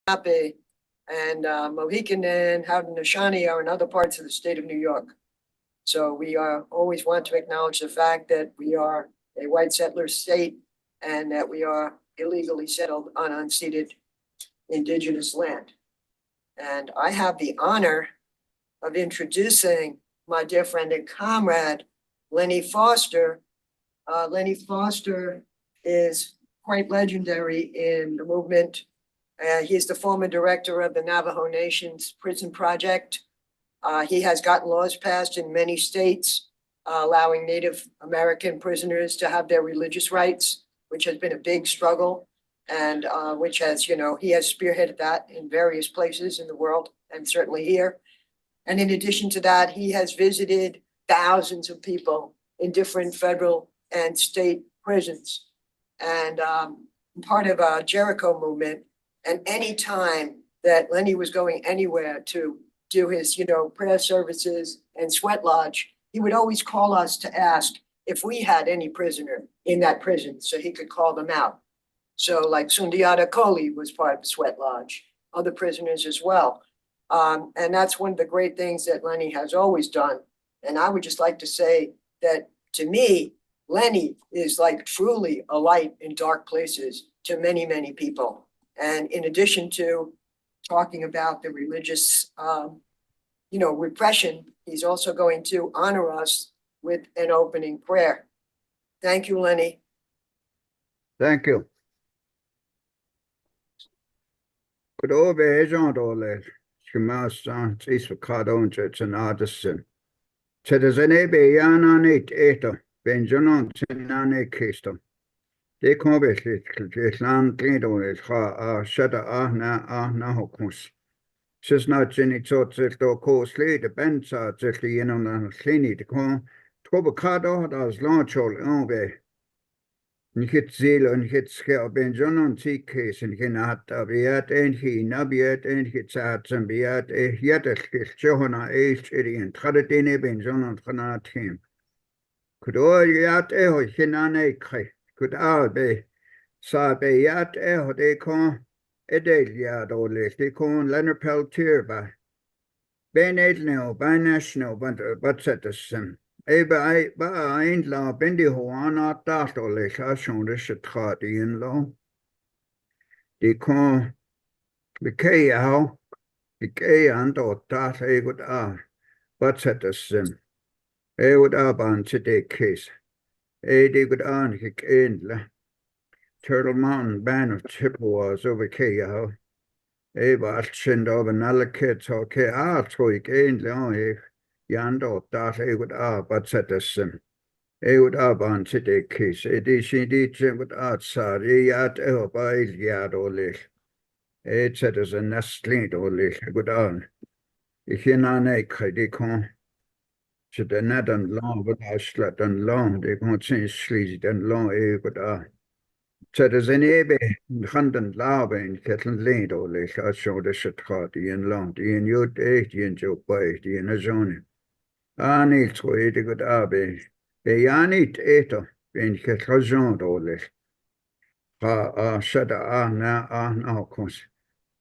and Mohican and Haudenosaunee are in other parts of the state of New York. So we always want to acknowledge the fact that we are a white settler state and that we are illegally settled on unceded indigenous land. And I have the honor of introducing my dear friend and comrade, Lenny Foster. Lenny Foster is quite legendary in the movement. He's the former director of the Navajo Nation's Prison Project. He has gotten laws passed in many states, allowing Native American prisoners to have their religious rights, which has been a big struggle, and which has, he has spearheaded that in various places in the world and certainly here. And in addition to that, he has visited thousands of people in different federal and state prisons, and part of a Jericho movement. And any time that Lenny was going anywhere to do his, prayer services and sweat lodge, he would always call us to ask if we had any prisoner in that prison so he could call them out. So like Sundiata Kohli was part of the sweat lodge, other prisoners as well. And that's one of the great things that Lenny has always done. And I would just like to say that to me, Lenny is like truly a light in dark places to many, many people. And in addition to talking about the religious, repression, he's also going to honor us with an opening prayer. Thank you, Lenny. Thank you. Good over Jean Dole, Shimasan, Isvakadon, and Addison. Cedazene Yana Nate Eta, Benjamin Tinane Kistom. Det kommer vi til land glidonet fra sætte na hokus. Så snart jeg så til at gå slide benser til gjennom den klinik, det kom trobe krader der lanchol onve. Nikit zil og nikit skær benjonon tikkes en genat abiat en hinabiat en hitsat som biat hjertet johona en traditine benjonon granatim. Kudoyat hinane kre. Good albe sabe yat de con edelia dole de con Leonard Peltier by Ben Edno by national but set the sim. By ein la bendi hoana datole chashon de shatrati in law. De con the kayao the kay and or dat a good but set the sim. Would aban today case. De good on hik in Turtle Mountain band of Chippewas over Kayao. But send over another kids okay. Troik in Leon Yando that would but set us sim. Would on today case. She did with outside. Yat by yard or lick. Set us a nestling or lick. Good on. If you're not a credicon. So the net and long, but I slept and long, they can't say sleazy and long, but so there's an ebe, hundred lava in kettle lane, or like I showed the shatrati and long, the in your eight in Joe Bay, the in a zone. I need to eat a good abe. They yanit eater, in kettle zone, or like. Shut now, cause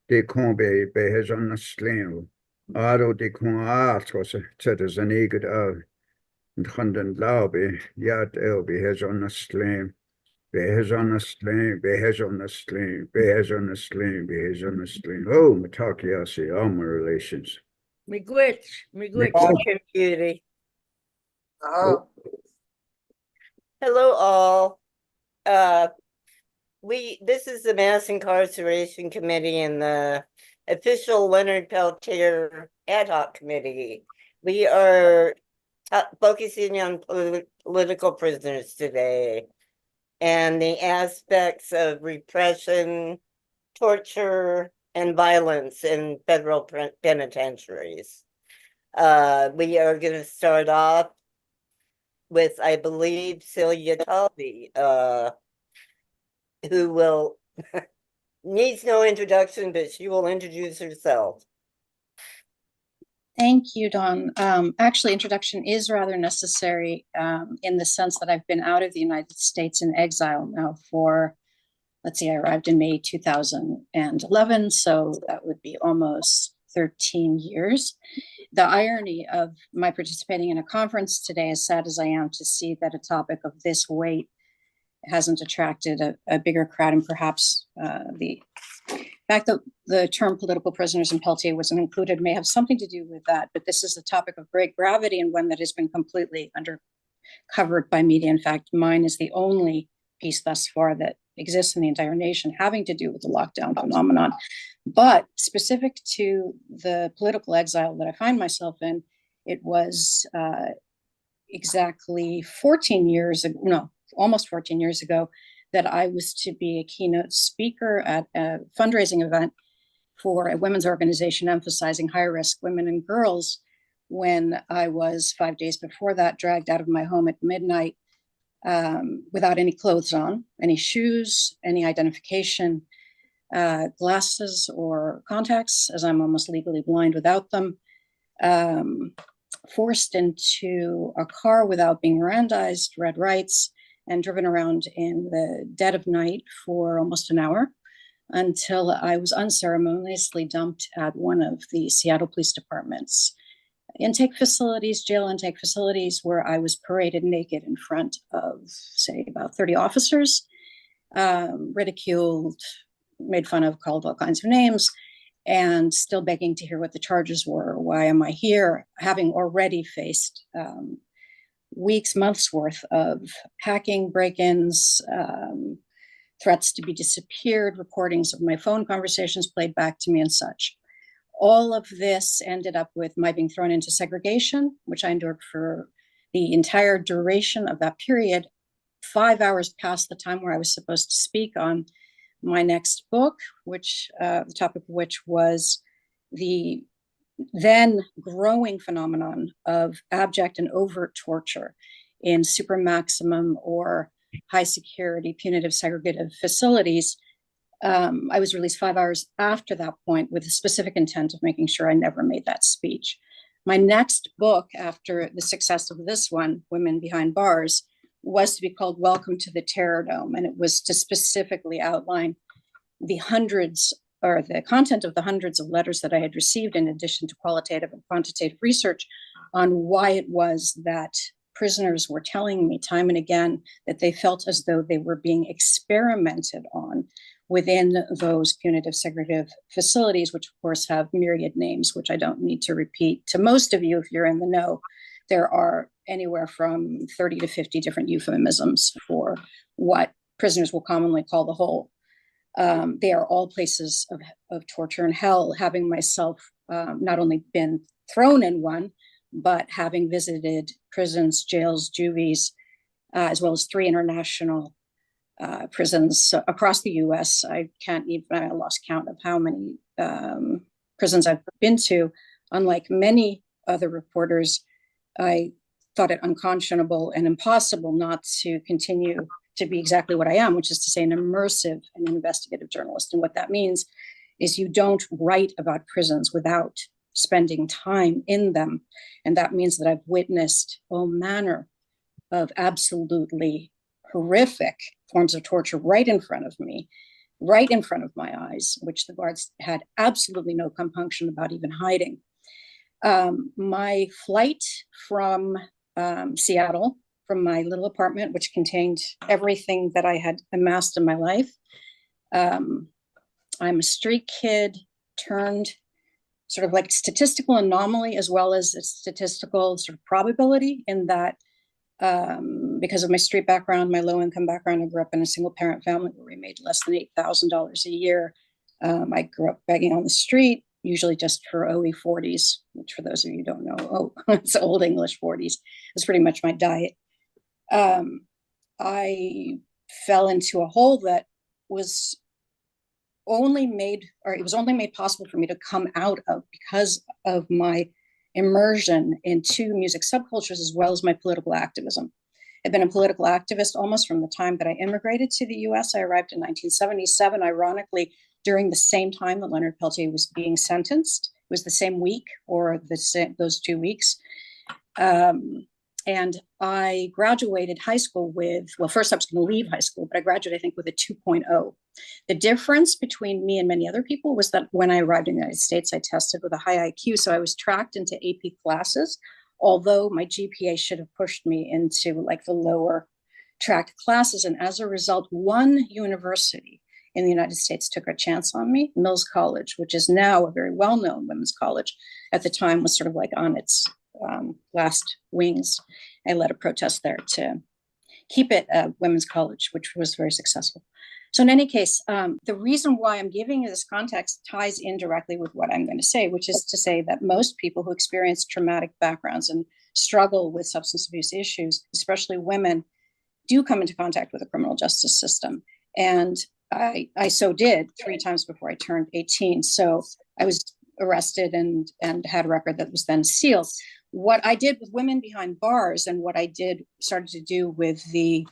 they can't be his on the slam. Ado de con was set as an eager and hundred lobby, yet elby has on a slam, bears on a slam, bears on a slam, bears on a slam, bears on a slam. Oh, Mataki, all my relations. Miigwech, beauty. Hello, all. This is the Mass Incarceration Committee and the official Leonard Peltier ad hoc committee. We are focusing on political prisoners today and the aspects of repression, torture, and violence in federal penitentiaries. We are going to start off with, I believe, Celia Talby, who will needs no introduction, but she will introduce herself. Thank you, Dawn. Actually, introduction is rather necessary in the sense that I've been out of the United States in exile now for let's see, I arrived in May 2011, so that would be almost 13 years. The irony of my participating in a conference today, as sad as I am to see that a topic of this weight hasn't attracted a bigger crowd, and perhaps the fact that the term political prisoners in Peltier wasn't included may have something to do with that, but this is a topic of great gravity and one that has been completely undercovered by media. In fact, mine is the only piece thus far that exists in the entire nation having to do with the lockdown phenomenon. But specific to the political exile that I find myself in, it was exactly 14 years ago, no, almost 14 years ago, that I was to be a keynote speaker at a fundraising event for a women's organization emphasizing high-risk women and girls, when I was 5 days before that dragged out of my home at midnight without any clothes on, any shoes, any identification, glasses or contacts, as I'm almost legally blind without them, forced into a car without being Mirandized, read rights, and driven around in the dead of night for almost an hour until I was unceremoniously dumped at one of the Seattle Police Department's intake facilities, jail intake facilities, where I was paraded naked in front of, say, about 30 officers, ridiculed, made fun of, called all kinds of names, and still begging to hear what the charges were. Why am I here? Having already faced weeks, months worth of hacking, break-ins, threats to be disappeared, recordings of my phone conversations played back to me and such. All of this ended up with my being thrown into segregation, which I endured for the entire duration of that period, 5 hours past the time where I was supposed to speak on my next book, which the topic of which was the then growing phenomenon of abject and overt torture in super maximum or high security punitive segregative facilities. I was released 5 hours after that point with the specific intent of making sure I never made that speech. My next book, after the success of this one, Women Behind Bars, was to be called Welcome to the Terror Dome. And it was to specifically outline the hundreds, or the content of the hundreds of letters that I had received, in addition to qualitative and quantitative research on why it was that prisoners were telling me time and again that they felt as though they were being experimented on within those punitive segregative facilities, which of course have myriad names, which I don't need to repeat to most of you if you're in the know. There are anywhere from 30 to 50 different euphemisms for what prisoners will commonly call the hole. They are all places of torture and hell, having myself not only been thrown in one, but having visited prisons, jails, juvies, as well as 3 international prisons across the US. I lost count of how many prisons I've been to. Unlike many other reporters, I thought it unconscionable and impossible not to continue to be exactly what I am, which is to say an immersive and investigative journalist. And what that means is you don't write about prisons without spending time in them. And that means that I've witnessed all manner of absolutely horrific forms of torture right in front of me, right in front of my eyes, which the guards had absolutely no compunction about even hiding. My flight from Seattle, from my little apartment, which contained everything that I had amassed in my life. I'm a street kid turned sort of like statistical anomaly, as well as a statistical sort of probability, in that because of my street background, my low income background, I grew up in a single parent family where we made less than $8,000 a year. I grew up begging on the street, usually just for OE 40s, which for those of you who don't know, it's old English 40s. It's pretty much my diet. I fell into a hole that was only made possible for me to come out of because of my immersion into music subcultures, as well as my political activism. I've been a political activist almost from the time that I immigrated to the US. I arrived in 1977, ironically, during the same time that Leonard Peltier was being sentenced. It was the same week or those 2 weeks. And I graduated high school with, well, first I was going to leave high school, but I graduated, I think, with a 2.0. The difference between me and many other people was that when I arrived in the United States, I tested with a high IQ. So I was tracked into AP classes, although my GPA should have pushed me into like the lower tracked classes. And as a result, one university in the United States took a chance on me, Mills College, which is now a very well-known women's college. At the time was sort of like on its last wings. I led a protest there to keep it a women's college, which was very successful. So in any case, the reason why I'm giving you this context ties in directly with what I'm going to say, which is to say that most people who experience traumatic backgrounds and struggle with substance abuse issues, especially women, do come into contact with the criminal justice system. And I so did 3 times before I turned 18. So I was arrested and had a record that was then sealed. What I did with Women Behind Bars and what I started to do with the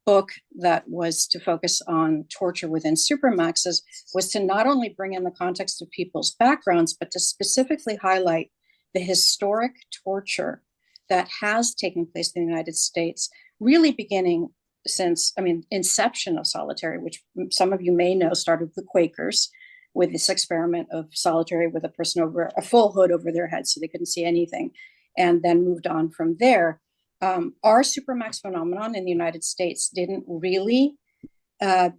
book that was to focus on torture within supermaxes was to not only bring in the context of people's backgrounds, but to specifically highlight the historic torture that has taken place in the United States, really beginning since, inception of solitary, which some of you may know started with the Quakers, with this experiment of solitary with a person over a full hood over their head so they couldn't see anything, and then moved on from there. Our supermax phenomenon in the United States didn't really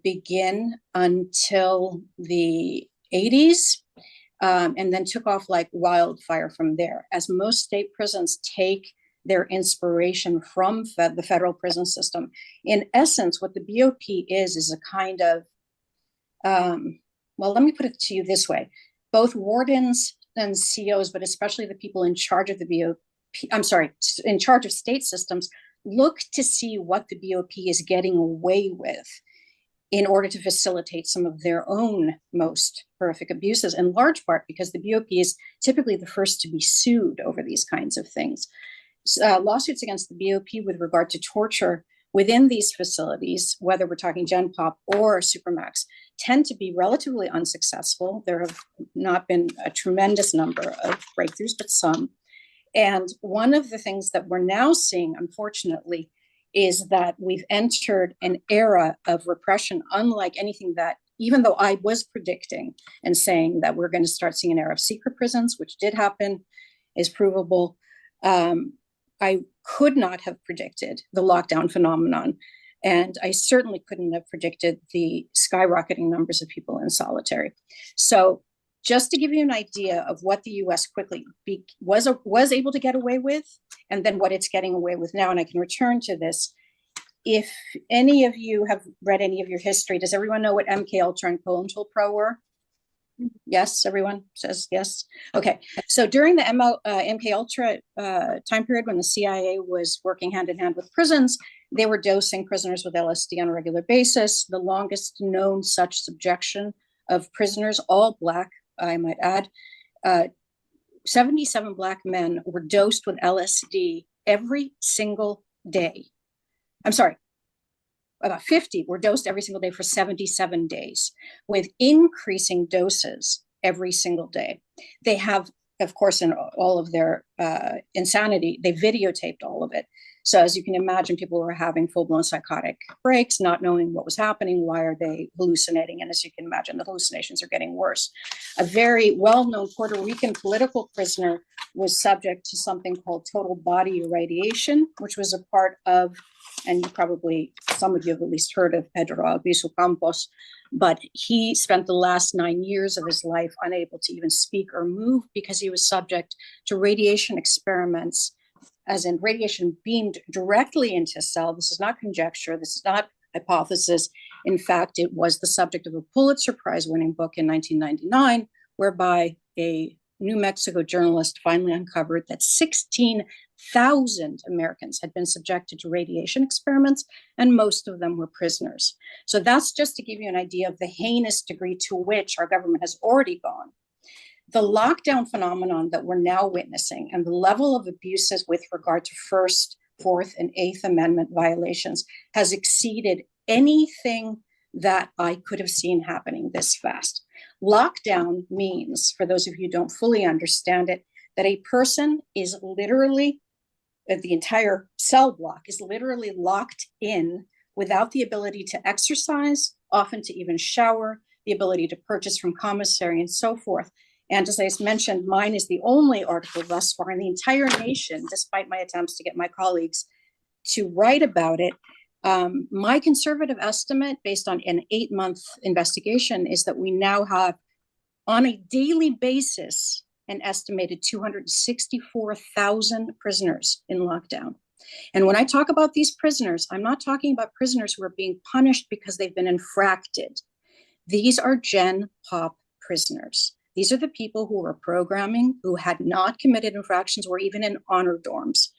begin until the 80s, and then took off like wildfire from there, as most state prisons take their inspiration from the federal prison system. In essence, what the BOP is a kind of, well, let me put it to you this way. Both wardens and COs, but especially the people in charge of the BOP, in charge of state systems, look to see what the BOP is getting away with in order to facilitate some of their own most horrific abuses, in large part because the BOP is typically the first to be sued over these kinds of things. Lawsuits against the BOP with regard to torture within these facilities, whether we're talking Gen Pop or Supermax, tend to be relatively unsuccessful. There have not been a tremendous number of breakthroughs, but some. And one of the things that we're now seeing, unfortunately, is that we've entered an era of repression unlike anything that, even though I was predicting and saying that we're going to start seeing an era of secret prisons, which did happen, is provable. I could not have predicted the lockdown phenomenon. And I certainly couldn't have predicted the skyrocketing numbers of people in solitary. So just to give you an idea of what the US quickly was able to get away with, and then what it's getting away with now, and I can return to this. If any of you have read any of your history, does everyone know what MK Ultra and COINTELPRO were? Yes, everyone says yes. Okay, so during the MK Ultra time period when the CIA was working hand in hand with prisons, they were dosing prisoners with LSD on a regular basis. The longest known such subjection of prisoners, all Black, I might add, 77 Black men were dosed with LSD every single day. I'm sorry, about 50 were dosed every single day for 77 days with increasing doses every single day. They have, of course, in all of their insanity, they videotaped all of it. So as you can imagine, people were having full-blown psychotic breaks, not knowing what was happening. Why are they hallucinating? And as you can imagine, the hallucinations are getting worse. A very well-known Puerto Rican political prisoner was subject to something called total body irradiation, which was a part of, and you probably, some of you have at least heard of Pedro Albizu Campos, but he spent the last 9 years of his life unable to even speak or move because he was subject to radiation experiments, as in radiation beamed directly into a cell. This is not conjecture. This is not hypothesis. In fact, it was the subject of a Pulitzer Prize winning book in 1999, whereby a New Mexico journalist finally uncovered that 16,000 Americans had been subjected to radiation experiments, and most of them were prisoners. So that's just to give you an idea of the heinous degree to which our government has already gone. The lockdown phenomenon that we're now witnessing and the level of abuses with regard to First, Fourth, and Eighth Amendment violations has exceeded anything that I could have seen happening this fast. Lockdown means, for those of you who don't fully understand it, that a person is literally the entire cell block is literally locked in without the ability to exercise, often to even shower, the ability to purchase from commissary and so forth. And as I mentioned, mine is the only article thus far in the entire nation, despite my attempts to get my colleagues to write about it. My conservative estimate, based on an 8-month investigation, is that we now have, on a daily basis, an estimated 264,000 prisoners in lockdown. And when I talk about these prisoners, I'm not talking about prisoners who are being punished because they've been infracted. These are Gen Pop prisoners. These are the people who were programming, who had not committed infractions or even in honor dorms.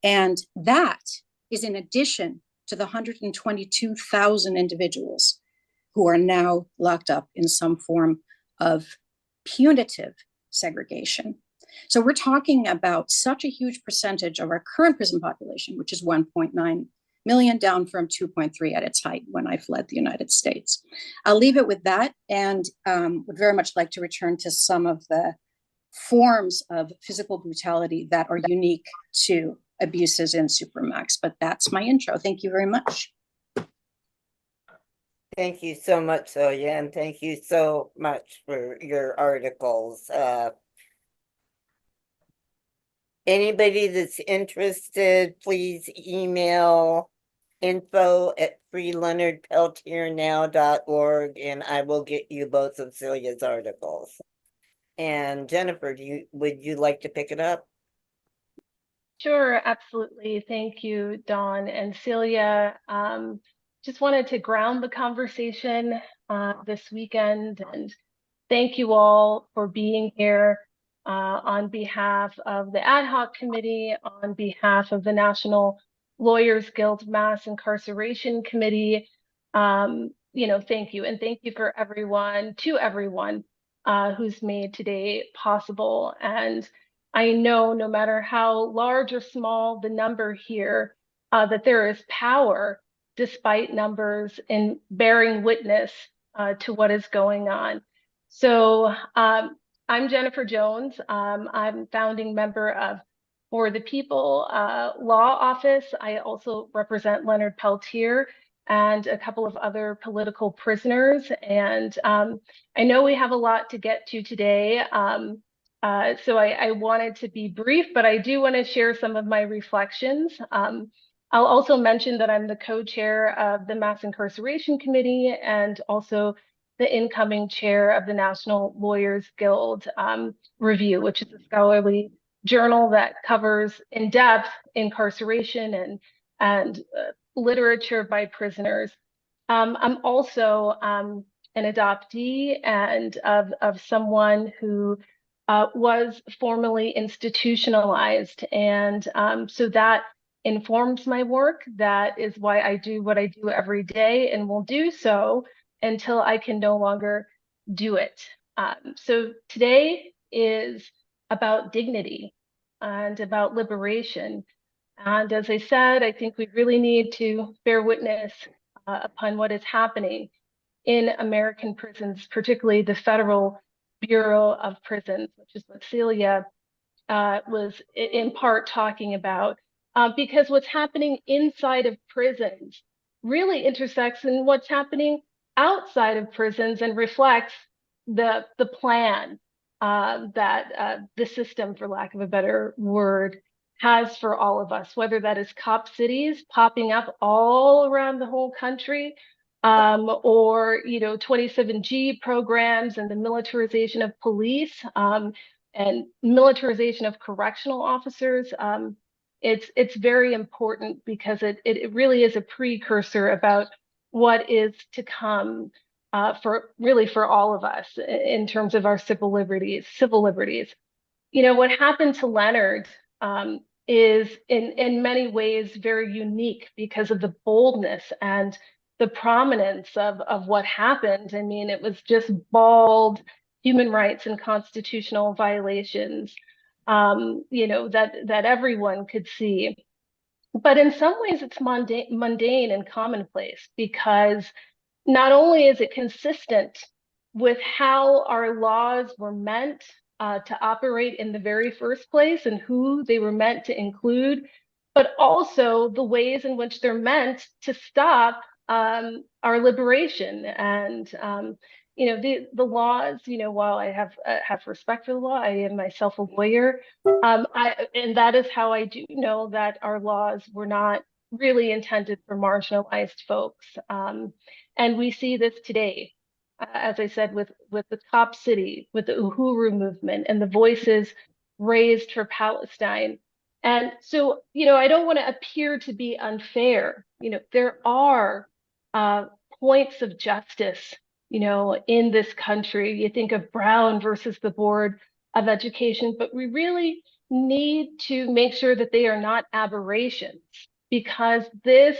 And that is in addition to the 122,000 individuals who are now locked up in some form of punitive segregation. So we're talking about such a huge percentage of our current prison population, which is 1.9 million, down from 2.3 at its height when I fled the United States. I'll leave it with that, and would very much like to return to some of the forms of physical brutality that are unique to abuses in Supermax. But that's my intro. Thank you very much. Thank you so much, Celia, and thank you so much for your articles. Anybody that's interested, please email info@freeleonardpeltiernow.org, and I will get you both of Celia's articles. And Jennifer, would you like to pick it up? Sure, absolutely. Thank you, Dawn and Celia. Just wanted to ground the conversation this weekend, and thank you all for being here on behalf of the ad hoc committee, on behalf of the National Lawyers Guild Mass Incarceration Committee. Thank you, and thank you to everyone who's made today possible. And I know no matter how large or small the number here, that there is power despite numbers in bearing witness to what is going on. So I'm Jennifer Jones. I'm founding member of For the People Law Office. I also represent Leonard Peltier and a couple of other political prisoners. And I know we have a lot to get to today. So I wanted to be brief, but I do want to share some of my reflections. I'll also mention that I'm the co-chair of the Mass Incarceration Committee and also the incoming chair of the National Lawyers Guild Review, which is a scholarly journal that covers in depth incarceration and literature by prisoners. I'm also an adoptee and of someone who was formally institutionalized, and so that informs my work. That is why I do what I do every day, and will do so until I can no longer do it. So today is about dignity and about liberation. And as I said, I think we really need to bear witness upon what is happening in American prisons, particularly the Federal Bureau of Prisons, which is what Celia was in part talking about. Because what's happening inside of prisons really intersects in what's happening outside of prisons and reflects the plan that the system, for lack of a better word, has for all of us, whether that is cop cities popping up all around the whole country, or 27G programs and the militarization of police and militarization of correctional officers. It's very important because it really is a precursor about what is to come for all of us in terms of our civil liberties. What happened to Leonard is in many ways very unique because of the boldness and the prominence of what happened. I mean, it was just bald human rights and constitutional violations, that everyone could see. But in some ways, it's mundane and commonplace, because not only is it consistent with how our laws were meant to operate in the very first place and who they were meant to include, but also the ways in which they're meant to stop our liberation. And the laws, while I have respect for the law, I am myself a lawyer. And that is how I do know that our laws were not really intended for marginalized folks. And we see this today, as I said, with the Top City, with the Uhuru movement and the voices raised for Palestine. And so, I don't want to appear to be unfair. There are points of justice, in this country. You think of Brown versus the Board of Education, but we really need to make sure that they are not aberrations, because this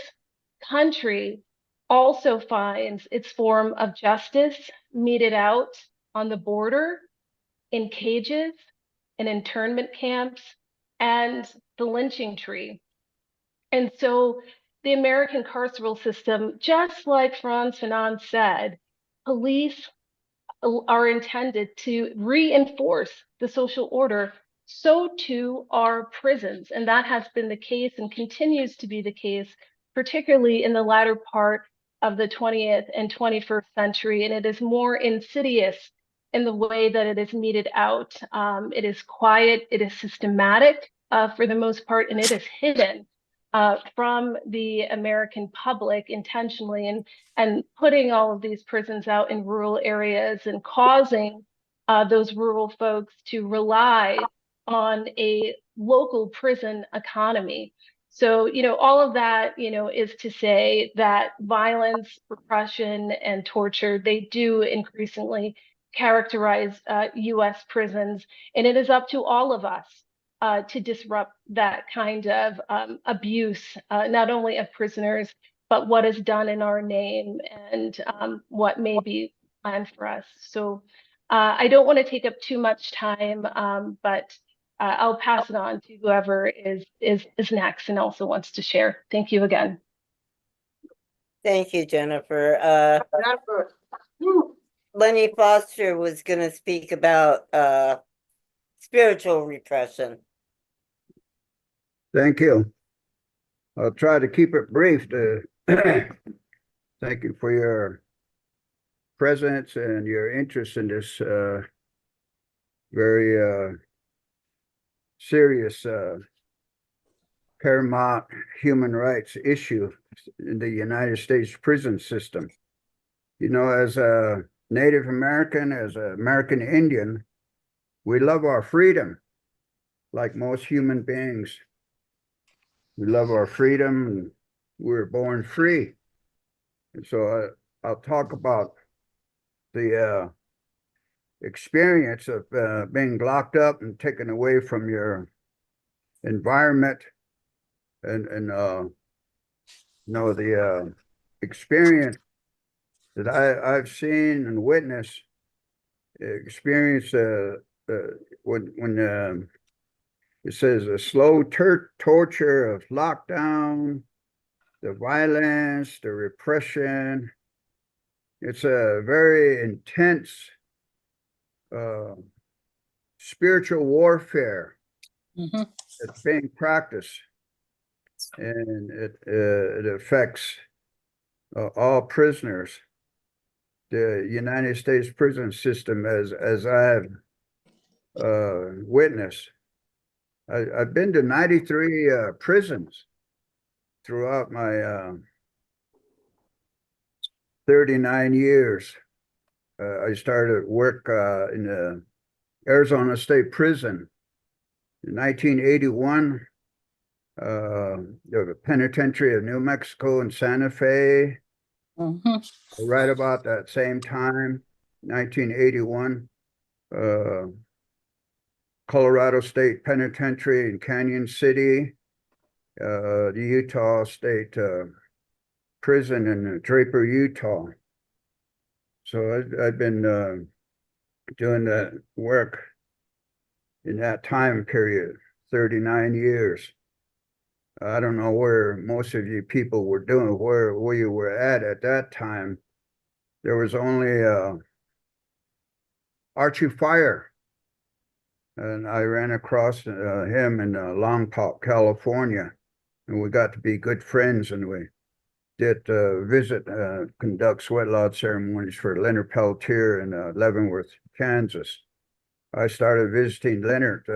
country also finds its form of justice meted out on the border, in cages, in internment camps, and the lynching tree. And so the American carceral system, just like Frantz Fanon said, police are intended to reinforce the social order. So too are prisons. And that has been the case and continues to be the case, particularly in the latter part of the 20th and 21st century. And it is more insidious in the way that it is meted out. It is quiet, it is systematic for the most part, and it is hidden from the American public intentionally, and putting all of these prisons out in rural areas and causing those rural folks to rely on a local prison economy. So, all of that, is to say that violence, repression, and torture, they do increasingly characterize US prisons, and it is up to all of us to disrupt that kind of abuse, not only of prisoners, but what is done in our name, and what may be planned for us. So I don't want to take up too much time, but I'll pass it on to whoever is next and also wants to share. Thank you again. Thank you, Jennifer. Lenny Foster was going to speak about spiritual repression. Thank you. I'll try to keep it brief. Thank you for your presence and your interest in this very serious paramount human rights issue in the United States prison system. As a Native American, as an American Indian, we love our freedom, like most human beings. We love our freedom, and we were born free. And so I'll talk about the experience of being locked up and taken away from your environment, and the experience that I've seen and witnessed. Experience when it says a slow torture of lockdown, the violence, the repression. It's a very intense spiritual warfare that's being practiced, and it affects all prisoners. The United States prison system, as I've witnessed. I've been to 93 prisons throughout my 39 years. I started work in the Arizona State Prison in 1981, the Penitentiary of New Mexico and Santa Fe. Right about that same time, 1981, Colorado State Penitentiary in Canyon City, the Utah State Prison in Draper, Utah. So I've been doing that work in that time period, 39 years. I don't know where most of you people were doing, where you were at that time. There was only Archie Fire, and I ran across him in Lompoc, California. and we got to be good friends, and we did conduct sweat lodge ceremonies for Leonard Peltier in Leavenworth, Kansas. I started visiting Leonard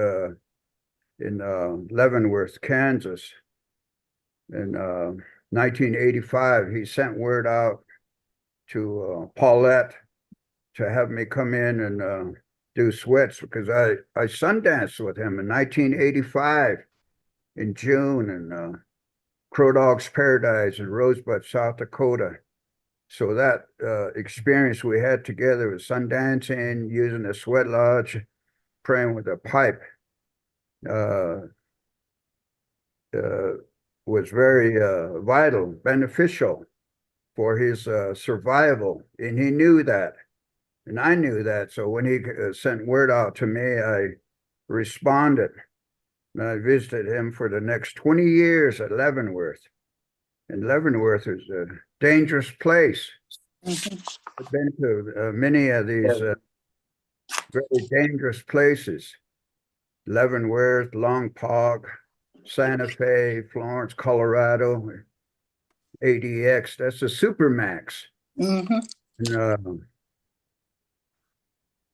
in Leavenworth, Kansas in 1985. He sent word out to Paulette to have me come in and do sweats, because I sundanced with him in 1985 in June in Crow Dog's Paradise in Rosebud, South Dakota. So that experience we had together with sundancing, using the sweat lodge, praying with a pipe, was very vital, beneficial for his survival. And he knew that. And I knew that. So when he sent word out to me, I responded. And I visited him for the next 20 years at Leavenworth. And Leavenworth is a dangerous place. I've been to many of these very dangerous places. Leavenworth, Longpog, Santa Fe, Florence, Colorado, ADX. That's a supermax. And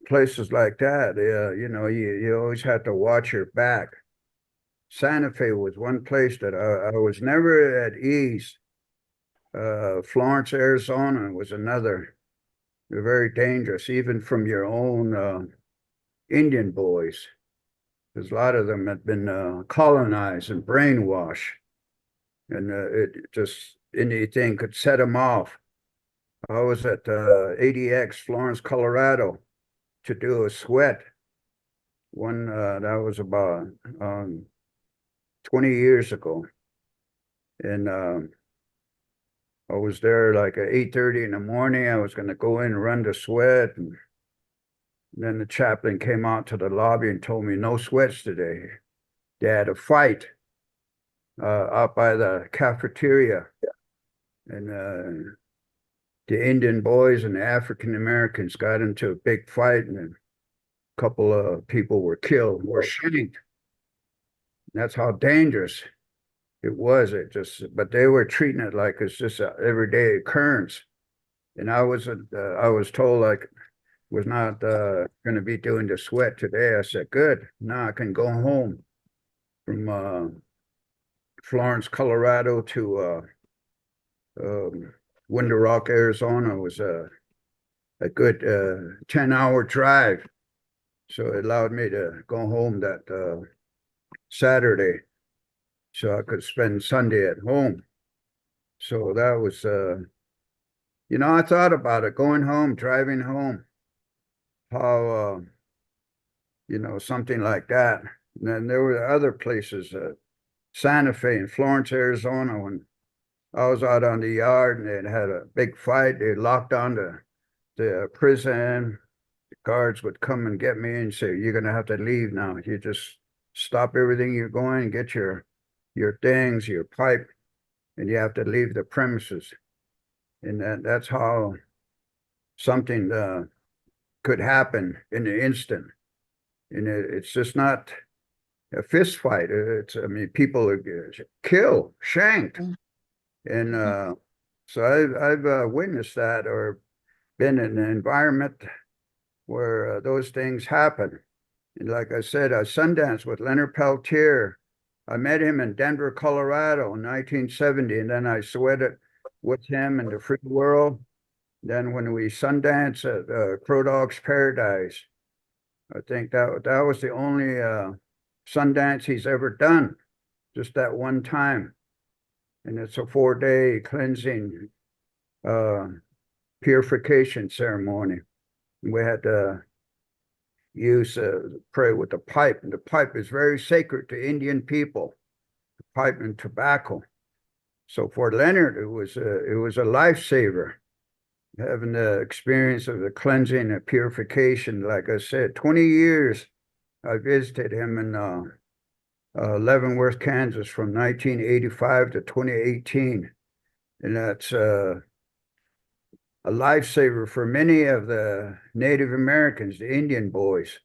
places like that, you know, you always have to watch your back. Santa Fe was one place that I was never at ease. Florence, Arizona was another. They're very dangerous, even from your own Indian boys. Because a lot of them had been colonized and brainwashed. And it just, anything could set them off. I was at ADX, Florence, Colorado, to do a sweat. One that was about 20 years ago. And I was there like at 8:30 in the morning. I was going to go in and run the sweat. And then the chaplain came out to the lobby and told me no sweats today. They had a fight out by the cafeteria. And the Indian boys and the African Americans got into a big fight, and a couple of people were killed, were shanked. That's how dangerous it was. But they were treating it like it's just an everyday occurrence. And I was told like was not going to be doing the sweat today. I said, good. Now I can go home from Florence, Colorado to Window Rock, Arizona. It was a good 10-hour drive. So it allowed me to go home that Saturday, so I could spend Sunday at home. So that was, you know, I thought about it, going home, driving home, how, you know, something like that. And then there were other places, Santa Fe and Florence, Arizona, when I was out on the yard and they had a big fight. They locked on the prison. The guards would come and get me and say, you're going to have to leave now. You just stop everything you're going and get your things, your pipe, and you have to leave the premises. And that's how something could happen in an instant. And it's just not a fist fight. I mean, people are killed, shanked. And so I've witnessed that, or been in an environment where those things happen. And like I said, I sundanced with Leonard Peltier. I met him in Denver, Colorado in 1970, and then I sweated with him in the free world. Then when we sundanced at Crow Dog's Paradise, I think that was the only sundance he's ever done, just that one time. And it's a 4-day cleansing purification ceremony. We had to pray with the pipe, and the pipe is very sacred to Indian people, the pipe and tobacco. So for Leonard, it was a lifesaver, having the experience of the cleansing and purification. Like I said, 20 years I visited him in Leavenworth, Kansas, from 1985 to 2018. And that's a lifesaver for many of the Native Americans, the Indian boys.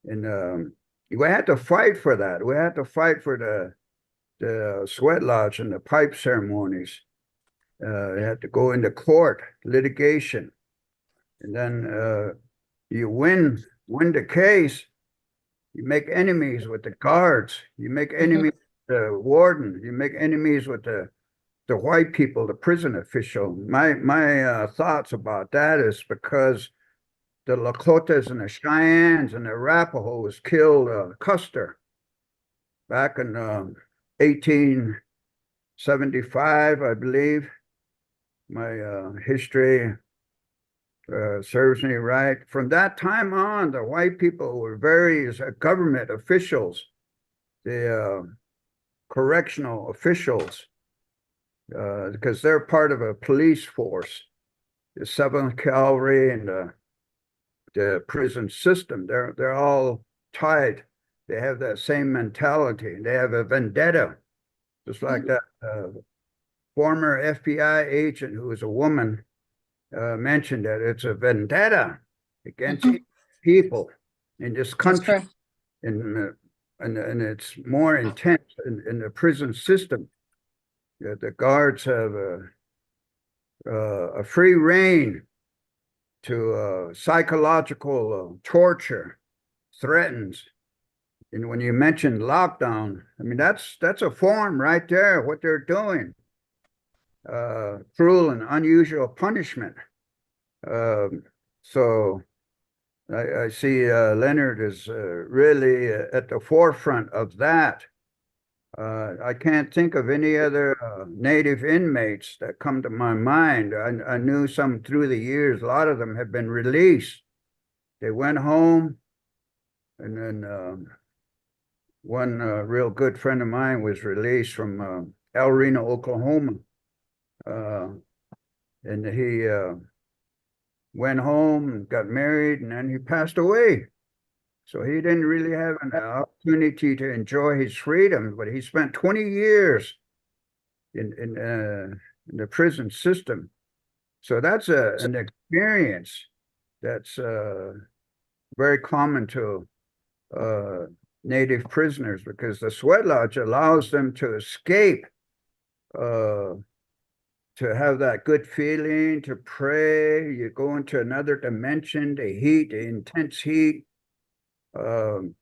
And we had to fight for that. We had to fight for the sweat lodge and the pipe ceremonies. You had to go into court, litigation, and then you win the case. You make enemies with the guards. You make enemies with the warden. You make enemies with the white people, the prison official. My thoughts about that is because the Lakotas and the Cheyennes and the Arapahoes killed Custer back in 1875, I believe. My history serves me right. From that time on, the white people were various government officials, the correctional officials, because they're part of a police force, the 7th Cavalry and the prison system. They're all tied. They have that same mentality. They have a vendetta, just like that former FBI agent who was a woman mentioned that it's a vendetta against people in this country. And it's more intense in the prison system. The guards have a free reign to psychological torture, threatens. And when you mentioned lockdown, I mean, that's a form right there, what they're doing. Cruel and unusual punishment. So I see Leonard is really at the forefront of that. I can't think of any other Native inmates that come to my mind. I knew some through the years. A lot of them have been released. They went home, and then one real good friend of mine was released from El Reno, Oklahoma. And he went home and got married, and then he passed away. So he didn't really have an opportunity to enjoy his freedom, but he spent 20 years in the prison system. So that's an experience that's very common to Native prisoners, because the sweat lodge allows them to escape, to have that good feeling, to pray. You go into another dimension, the heat, the intense heat. You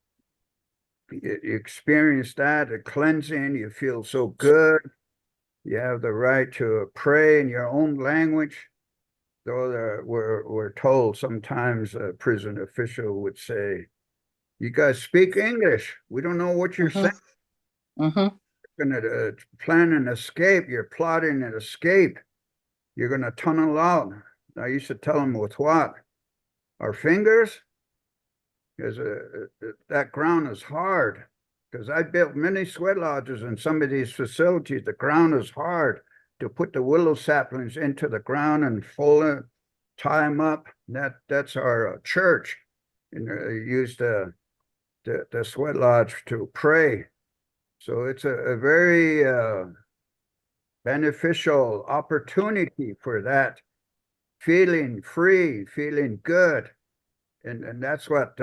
experience that, the cleansing. You feel so good. You have the right to pray in your own language. Though we're told sometimes a prison official would say, "You guys speak English. We don't know what you're saying." You're going to plan an escape. You're plotting an escape. You're going to tunnel out. I used to tell them, with what? Our fingers? Because that ground is hard. Because I built many sweat lodges in some of these facilities. The ground is hard to put the willow saplings into the ground and fold it, tie them up. That's our church. And use the sweat lodge to pray. So it's a very beneficial opportunity for that, feeling free, feeling good. And that's what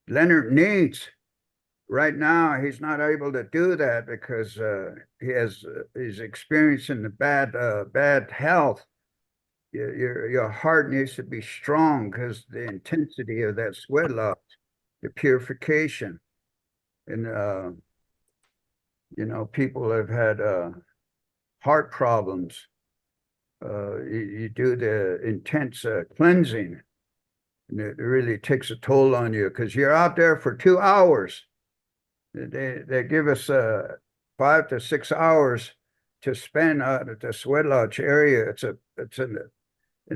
Leonard needs. Right now, he's not able to do that because he's experiencing the bad health. Your heart needs to be strong because the intensity of that sweat lodge, the purification. And people have had heart problems. You do the intense cleansing, and it really takes a toll on you because you're out there for 2 hours. They give us 5 to 6 hours to spend out at the sweat lodge area. It's in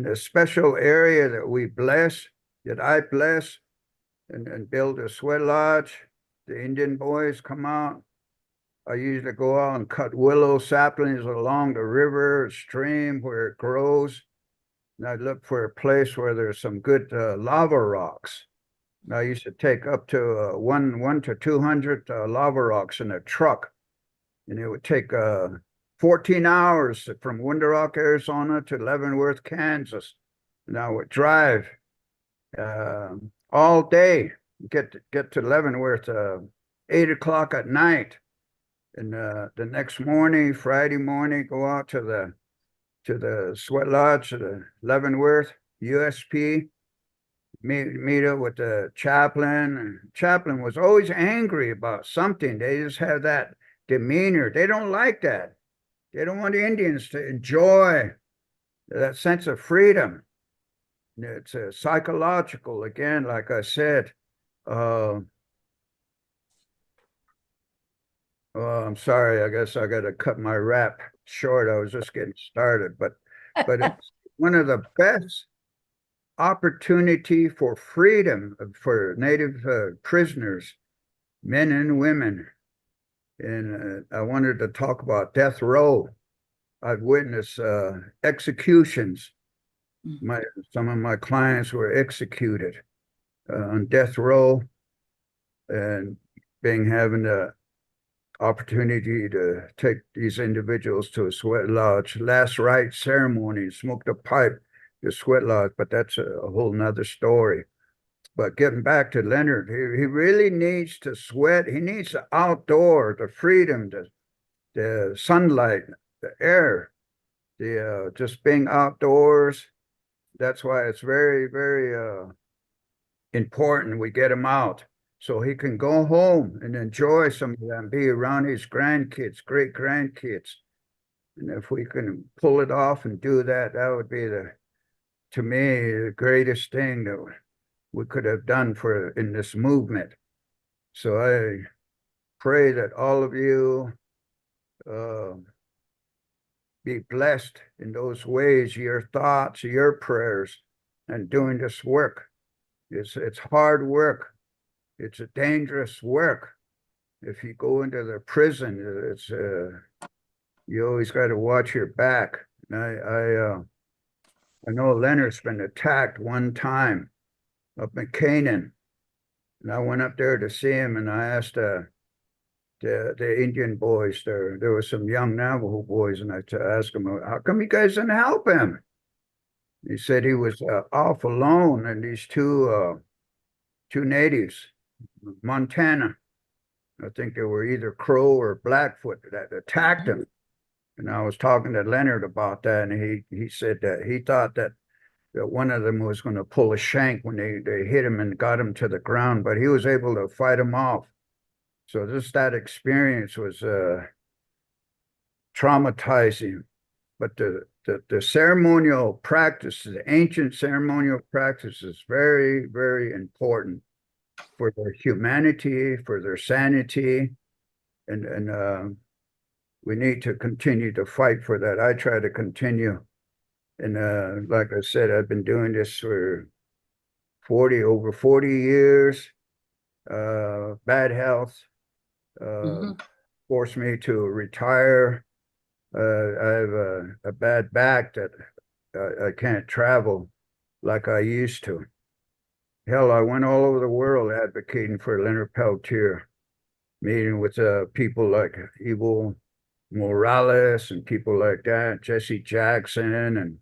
a special area that we bless, that I bless, and build a sweat lodge. The Indian boys come out. I usually go out and cut willow saplings along the river or stream where it grows. And I look for a place where there's some good lava rocks. And I used to take up to 1 to 200 lava rocks in a truck. And it would take 14 hours from Window Rock, Arizona to Leavenworth, Kansas. And I would drive all day, get to Leavenworth 8 o'clock at night. And the next morning, Friday morning, go out to the sweat lodge, to the Leavenworth USP, meet up with the chaplain. And chaplain was always angry about something. They just have that demeanor. They don't like that. They don't want the Indians to enjoy that sense of freedom. It's psychological, again, like I said. Oh, I'm sorry. I guess I got to cut my rap short. I was just getting started, but it's one of the best opportunity for freedom for Native prisoners, men and women. And I wanted to talk about death row. I've witnessed executions. Some of my clients were executed on death row, and having the opportunity to take these individuals to a sweat lodge, last rite ceremony, smoke the pipe, the sweat lodge, but that's a whole nother story. But getting back to Leonard, he really needs to sweat. He needs the outdoor, the freedom, the sunlight, the air, the just being outdoors. That's why it's very, very important we get him out, so he can go home and enjoy some of them, be around his grandkids, great grandkids. And if we can pull it off and do that, that would be to me, the greatest thing that we could have done in this movement. So I pray that all of you be blessed in those ways, your thoughts, your prayers, and doing this work. It's hard work. It's a dangerous work. If you go into the prison, it's you always got to watch your back. And I know Leonard's been attacked one time up in Canaan, and I went up there to see him, and I asked the Indian boys there. There were some young Navajo boys, and I asked them, "How come you guys didn't help him?" He said he was off alone, and these two natives, Montana, I think they were either Crow or Blackfoot, that attacked him. And I was talking to Leonard about that, and he said that he thought that one of them was going to pull a shank when they hit him and got him to the ground, but he was able to fight him off. So that experience was traumatizing. But the ceremonial practices, the ancient ceremonial practices, very, very important for their humanity, for their sanity, and we need to continue to fight for that. I try to continue, and like I said, I've been doing this for over 40 years. Bad health forced me to retire. I have a bad back that I can't travel like I used to. Hell, I went all over the world advocating for Leonard Peltier, meeting with people like Evo Morales and people like that, Jesse Jackson, and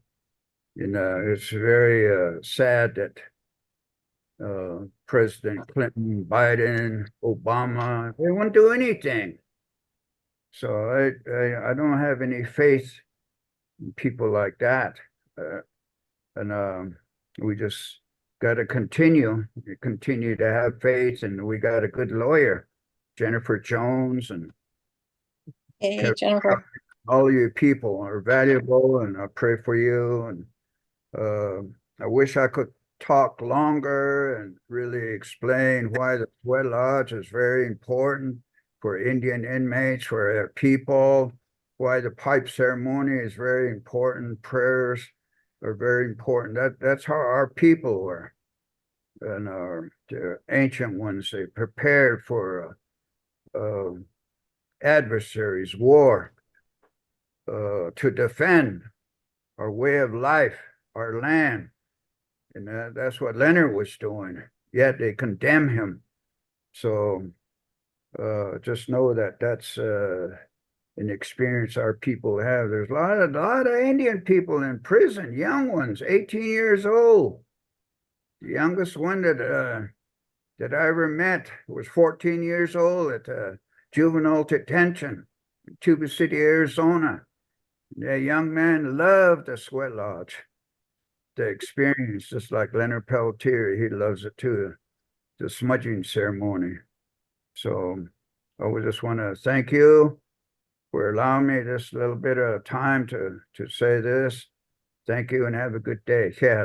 it's very sad that President Clinton, Biden, Obama, they won't do anything. So I don't have any faith in people like that, and we just got to continue to have faith, and we got a good lawyer, Jennifer Jones, and Hey, Jennifer. all you people are valuable, and I pray for you. And I wish I could talk longer and really explain why the sweat lodge is very important for Indian inmates, for their people, why the pipe ceremony is very important, prayers are very important. That's how our people were, and the ancient ones, they prepared for adversaries, war, to defend our way of life, our land. And that's what Leonard was doing, yet they condemn him. So just know that that's an experience our people have. There's a lot of Indian people in prison, young ones, 18 years old. The youngest one that that I ever met was 14 years old at a juvenile detention in Tuba City, Arizona. That young man loved the sweat lodge, the experience, just like Leonard Peltier. He loves it too, the smudging ceremony. So I would just want to thank you for allowing me this little bit of time to say this. Thank you and have a good day. Thank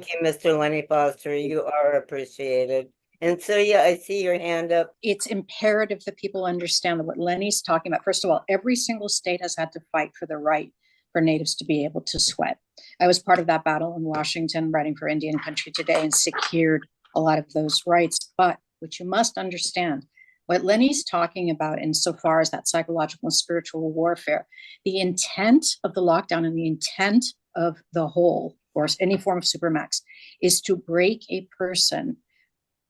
you, Mr. Lenny Foster. You are appreciated. And Celia, I see your hand up. It's imperative that people understand that what Lenny's talking about. First of all, every single state has had to fight for the right for natives to be able to sweat. I was part of that battle in Washington, writing for Indian Country Today, and secured a lot of those rights. But what you must understand, what Lenny's talking about insofar as that psychological and spiritual warfare, the intent of the lockdown and the intent of the whole, or any form of supermax, is to break a person,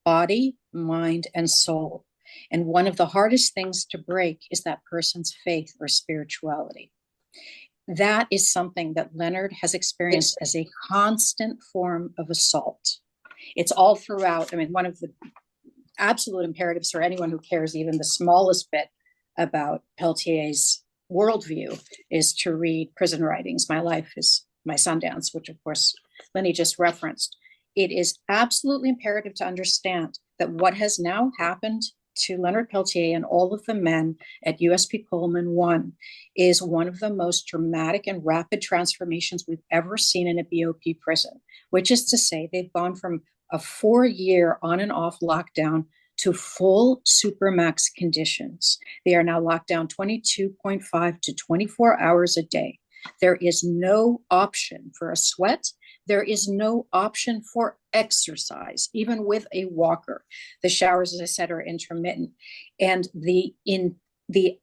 body, mind, and soul. And one of the hardest things to break is that person's faith or spirituality. That is something that Leonard has experienced as a constant form of assault. It's all throughout. I mean, one of the absolute imperatives for anyone who cares even the smallest bit about Peltier's worldview is to read Prison Writings. My Life is My Sundance, which of course Lenny just referenced. It is absolutely imperative to understand that what has now happened to Leonard Peltier and all of the men at USP Coleman 1 is one of the most dramatic and rapid transformations we've ever seen in a BOP prison, which is to say they've gone from a 4-year on and off lockdown to full supermax conditions. They are now locked down 22.5 to 24 hours a day. There is no option for a sweat. There is no option for exercise, even with a walker. The showers, as I said, are intermittent. And the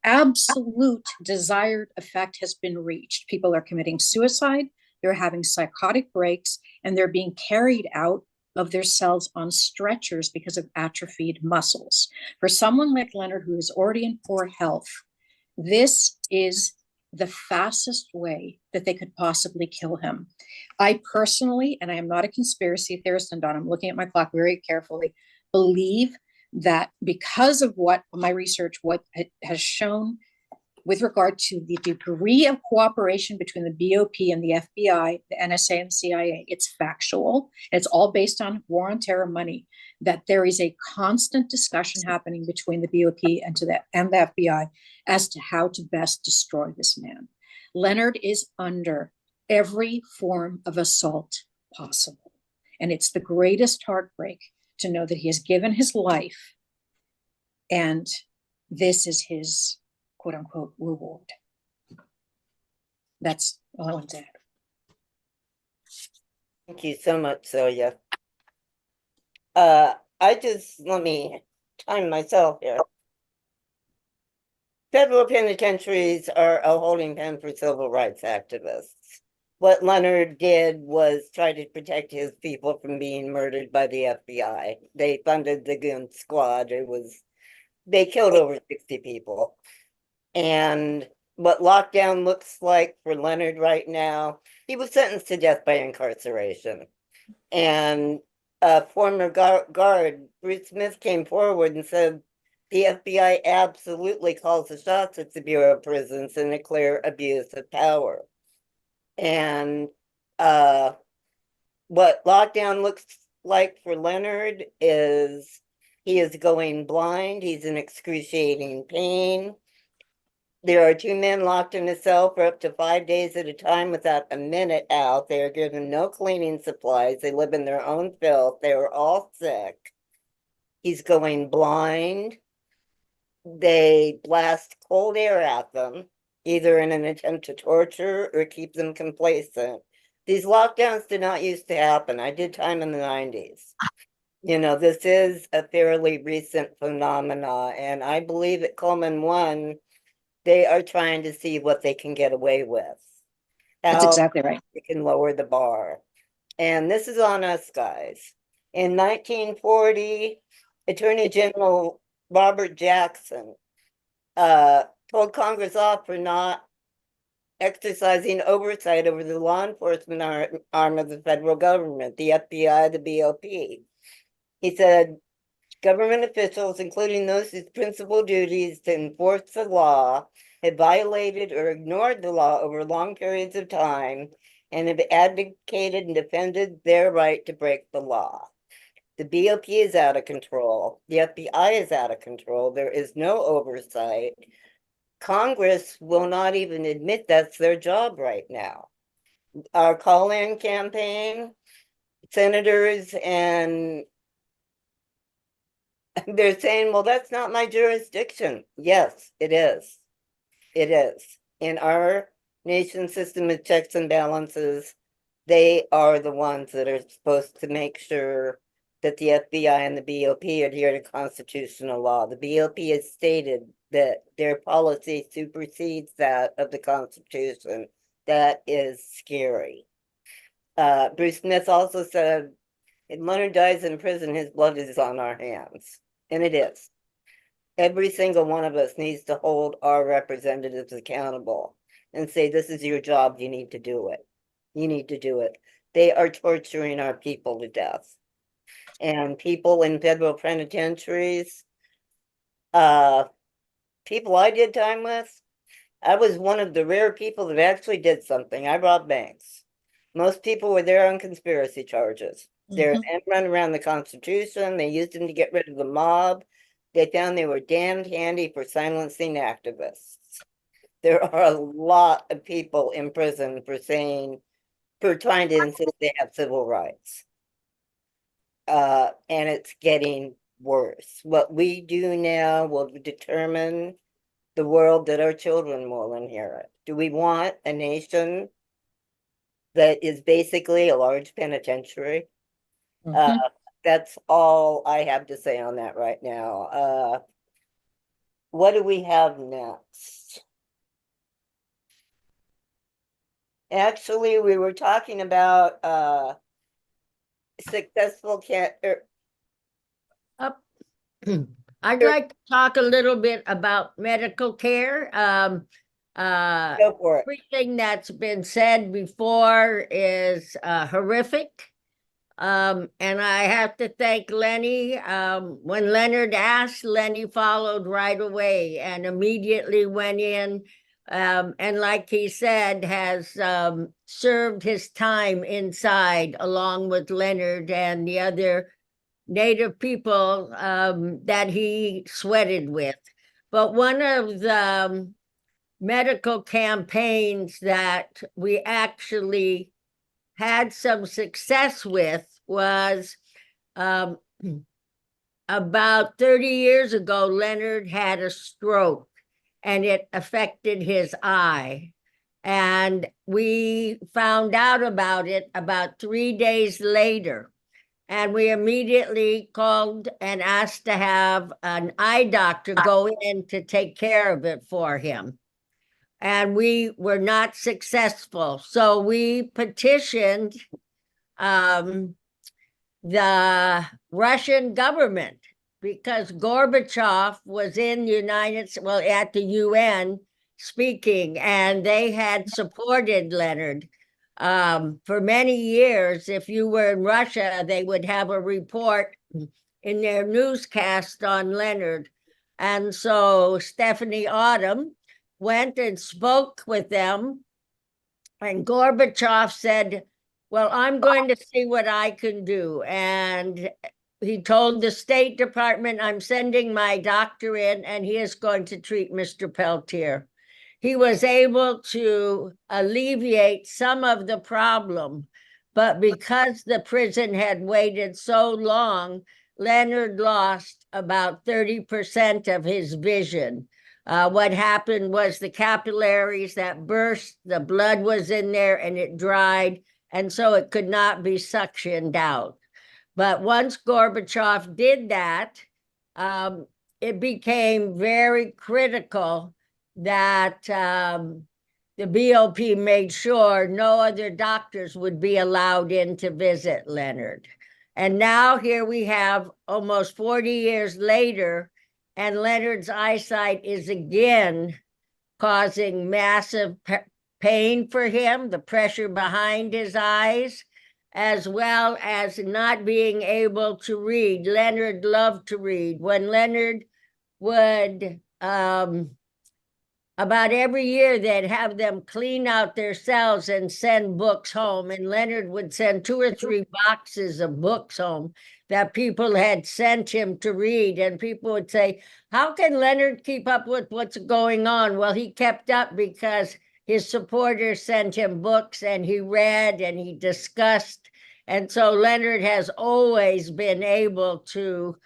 absolute desired effect has been reached. People are committing suicide, they're having psychotic breaks, and they're being carried out of their cells on stretchers because of atrophied muscles. For someone like Leonard, who is already in poor health, this is the fastest way that they could possibly kill him. I personally, and I am not a conspiracy theorist, and Don, I'm looking at my clock very carefully, believe that because of what my research, what it has shown with regard to the degree of cooperation between the BOP and the FBI, the NSA and CIA, it's factual. It's all based on war on terror money, that there is a constant discussion happening between the BOP and the FBI as to how to best destroy this man. Leonard is under every form of assault possible. And it's the greatest heartbreak to know that he has given his life and this is his quote unquote reward. That's all I want to add. Thank you so much, Celia. Let me time myself here. Federal penitentiaries are a holding pen for civil rights activists. What Leonard did was try to protect his people from being murdered by the FBI. They funded the goon squad. They killed over 60 people. And what lockdown looks like for Leonard right now, he was sentenced to death by incarceration. And a former guard, Bruce Smith, came forward and said, the FBI absolutely calls the shots at the Bureau of Prisons in a clear abuse of power. And what lockdown looks like for Leonard is he is going blind. He's in excruciating pain. There are 2 men locked in a cell for up to 5 days at a time without a minute out. They are given no cleaning supplies. They live in their own filth. They are all sick. He's going blind. They blast cold air at them, either in an attempt to torture or keep them complacent. These lockdowns did not used to happen. I did time in the 90s. You know, this is a fairly recent phenomena, and I believe at Coleman 1, they are trying to see what they can get away with. That's exactly right. They can lower the bar. And this is on us, guys. In 1940, Attorney General Robert Jackson told Congress off for not exercising oversight over the law enforcement arm of the federal government, the FBI, the BOP. He said, government officials, including those whose principal duty is to enforce the law, have violated or ignored the law over long periods of time and have advocated and defended their right to break the law. The BOP is out of control. The FBI is out of control. There is no oversight. Congress will not even admit that's their job right now. Our call-in campaign, senators and they're saying, well, that's not my jurisdiction. Yes, it is. It is. In our nation system of checks and balances, they are the ones that are supposed to make sure that the FBI and the BOP adhere to constitutional law. The BOP has stated that their policy supersedes that of the Constitution. That is scary. Bruce Smith also said, if Leonard dies in prison, his blood is on our hands. And it is. Every single one of us needs to hold our representatives accountable and say, this is your job, you need to do it. You need to do it. They are torturing our people to death. And people in federal penitentiaries, people I did time with, I was one of the rare people that actually did something. I robbed banks. Most people were there on conspiracy charges. They're an end run around the Constitution. They used them to get rid of the mob. They found they were damned handy for silencing activists. There are a lot of people in prison for trying to insist they have civil rights. And it's getting worse. What we do now will determine the world that our children will inherit. Do we want a nation that is basically a large penitentiary? That's all I have to say on that right now. What do we have next? Actually, we were talking about successful I'd like to talk a little bit about medical care. go for it. Everything that's been said before is horrific. And I have to thank Lenny. When Leonard asked, Lenny followed right away and immediately went in. And like he said, has served his time inside along with Leonard and the other Native people that he sweated with. But one of the medical campaigns that we actually had some success with was about 30 years ago, Leonard had a stroke and it affected his eye. And we found out about it about 3 days later. And we immediately called and asked to have an eye doctor go in to take care of it for him. And we were not successful. So we petitioned the Russian government because Gorbachev was in at the UN speaking, and they had supported Leonard. For many years, if you were in Russia, they would have a report in their newscast on Leonard. And so Stephanie Autumn went and spoke with them, and Gorbachev said, well, I'm going to see what I can do. And he told the State Department, I'm sending my doctor in, and he is going to treat Mr. Peltier. He was able to alleviate some of the problem, but because the prison had waited so long, Leonard lost about 30% of his vision. What happened was the capillaries that burst, the blood was in there and it dried, and so it could not be suctioned out. But once Gorbachev did that, it became very critical that the BOP made sure no other doctors would be allowed in to visit Leonard. And now here we have almost 40 years later, and Leonard's eyesight is again causing massive pain for him, the pressure behind his eyes, as well as not being able to read. Leonard loved to read. When Leonard would, about every year, they'd have them clean out their cells and send books home. And Leonard would send 2 or 3 boxes of books home that people had sent him to read. And people would say, how can Leonard keep up with what's going on? Well, he kept up because his supporters sent him books and he read and he discussed. And so Leonard has always been able to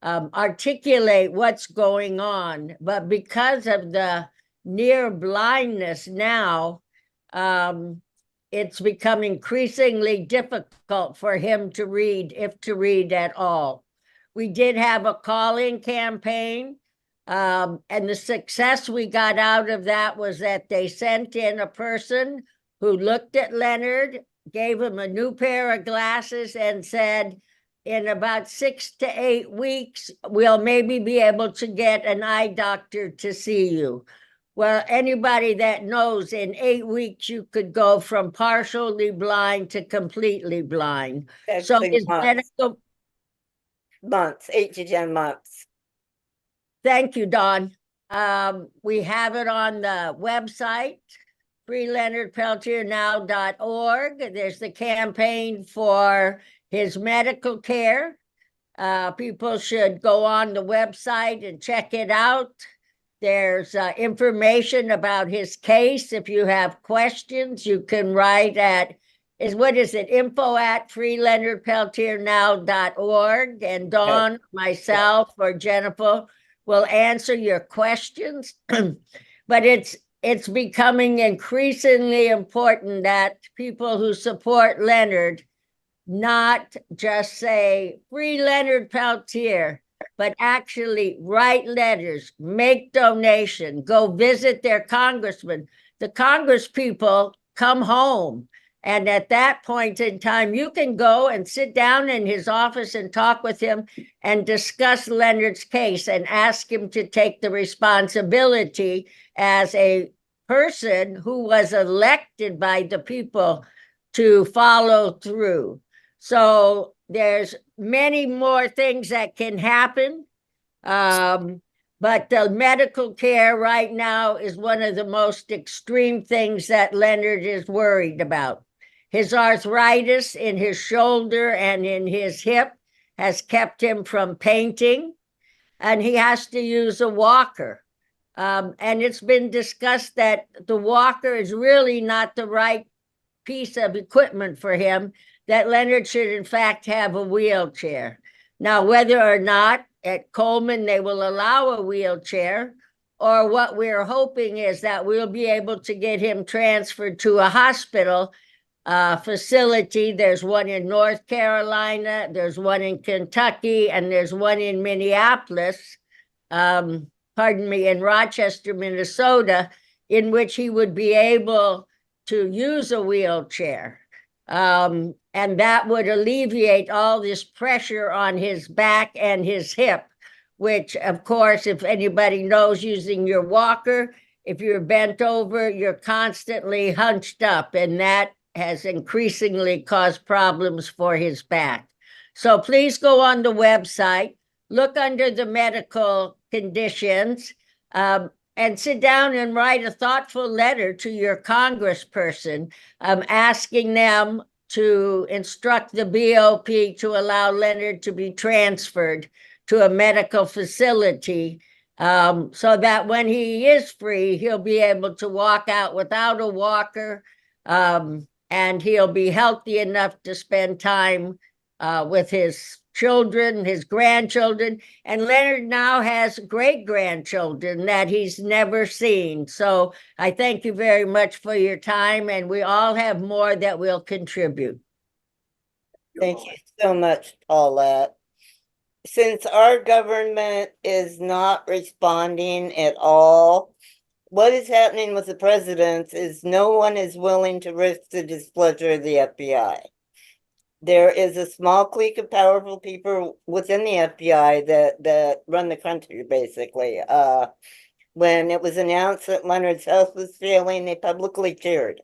articulate what's going on. But because of the near blindness now, it's become increasingly difficult for him to read, if to read at all. We did have a call-in campaign, and the success we got out of that was that they sent in a person who looked at Leonard, gave him a new pair of glasses, and said, in about 6 to 8 weeks, we'll maybe be able to get an eye doctor to see you. Well, anybody that knows, in 8 weeks, you could go from partially blind to completely blind. So Actually, his months. medical, Months, 8 to 10 months. thank you, Dawn. We have it on the website, freeleonardpeltiernow.org. There's the campaign for his medical care. People should go on the website and check it out. There's information about his case. If you have questions, you can write at, info@freeleonardpeltiernow.org, and Dawn, myself, or Jennifer will answer your questions. But it's becoming increasingly important that people who support Leonard not just say, free Leonard Peltier, but actually write letters, make donation, go visit their congressman. The Congress people come home. And at that point in time, you can go and sit down in his office and talk with him and discuss Leonard's case and ask him to take the responsibility as a person who was elected by the people to follow through. So there's many more things that can happen. But the medical care right now is one of the most extreme things that Leonard is worried about. His arthritis in his shoulder and in his hip has kept him from painting, and he has to use a walker. And it's been discussed that the walker is really not the right piece of equipment for him, that Leonard should in fact have a wheelchair. Now, whether or not at Coleman they will allow a wheelchair, or what we're hoping is that we'll be able to get him transferred to a hospital facility. There's one in North Carolina, there's one in Kentucky, and there's one in Minneapolis, in Rochester, Minnesota, in which he would be able to use a wheelchair. And that would alleviate all this pressure on his back and his hip, which, of course, if anybody knows using your walker, if you're bent over, you're constantly hunched up, and that has increasingly caused problems for his back. So please go on the website, look under the medical conditions, and sit down and write a thoughtful letter to your congressperson, asking them to instruct the BOP to allow Leonard to be transferred to a medical facility, so that when he is free, he'll be able to walk out without a walker, and he'll be healthy enough to spend time with his children, his grandchildren, and Leonard now has great-grandchildren that he's never seen. So I thank you very much for your time, and we all have more that will contribute. Thank you so much, Paulette. Since our government is not responding at all, what is happening with the president is no one is willing to risk the displeasure of the FBI. There is a small clique of powerful people within the FBI that run the country, basically. When it was announced that Leonard's health was failing, they publicly cheered.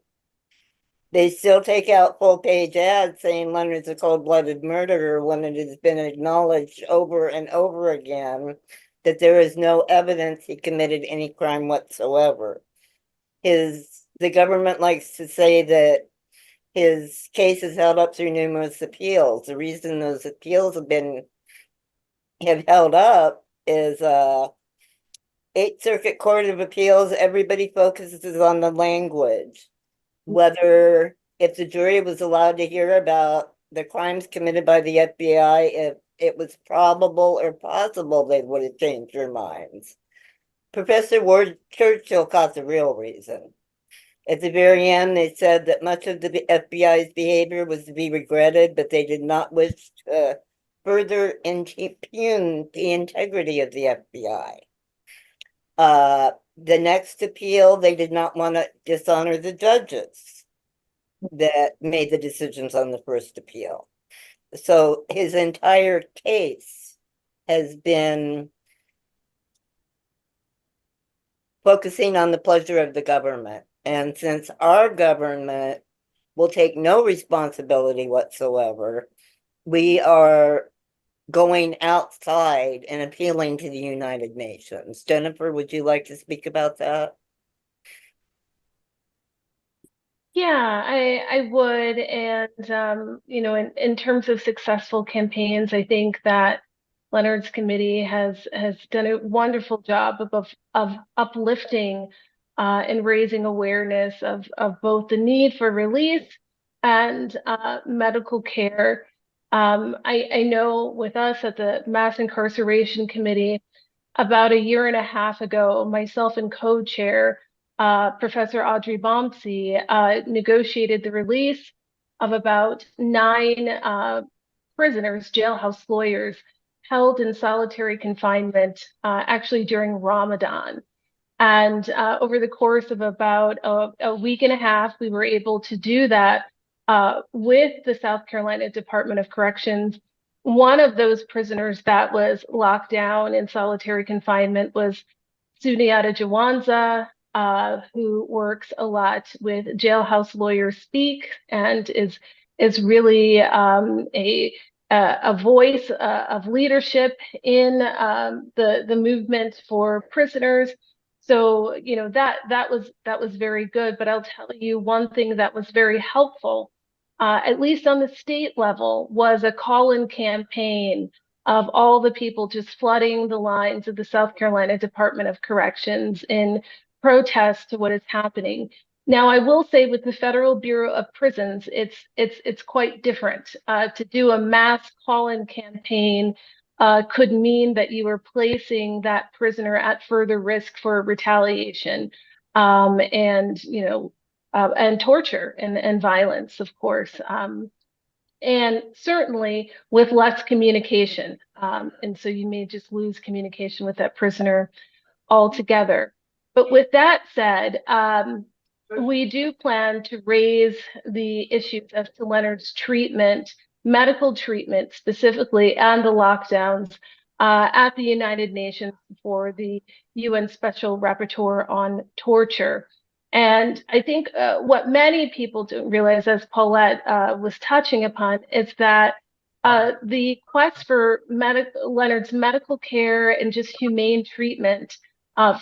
They still take out full-page ads saying Leonard's a cold-blooded murderer when it has been acknowledged over and over again that there is no evidence he committed any crime whatsoever. The government likes to say that his case is held up through numerous appeals. The reason those appeals have held up is Eighth Circuit Court of Appeals, everybody focuses on the language. Whether if the jury was allowed to hear about the crimes committed by the FBI, if it was probable or possible they would have changed their minds. Professor Ward Churchill caught the real reason. At the very end, they said that much of the FBI's behavior was to be regretted, but they did not wish to further impugn the integrity of the FBI. The next appeal, they did not want to dishonor the judges that made the decisions on the first appeal. So his entire case has been focusing on the pleasure of the government. And since our government will take no responsibility whatsoever, we are going outside and appealing to the United Nations. Jennifer, would you like to speak about that? Yeah, I would. And, you know, in terms of successful campaigns, I think that Leonard's committee has done a wonderful job of uplifting and raising awareness of both the need for release and medical care. I know with us at the Mass Incarceration Committee, about a year and a half ago, myself and co-chair Professor Audrey Bombsey negotiated the release of about 9 prisoners, jailhouse lawyers, held in solitary confinement, actually during Ramadan. And over the course of about a week and a half, we were able to do that with the South Carolina Department of Corrections. One of those prisoners that was locked down in solitary confinement was Suniata Jawanza, who works a lot with Jailhouse Lawyers Speak and is really a voice of leadership in the movement for prisoners. So, you know, that was very good. But I'll tell you one thing that was very helpful, at least on the state level, was a call-in campaign of all the people just flooding the lines of the South Carolina Department of Corrections in protest to what is happening. Now, I will say with the Federal Bureau of Prisons, it's quite different. To do a mass call-in campaign could mean that you are placing that prisoner at further risk for retaliation, and you know, and torture and violence, of course. And certainly with less communication. And so you may just lose communication with that prisoner altogether. But with that said, we do plan to raise the issues as to Leonard's treatment, medical treatment specifically, and the lockdowns at the United Nations for the UN Special Rapporteur on Torture. And I think what many people don't realize, as Paulette was touching upon, is that the quest for Leonard's medical care and just humane treatment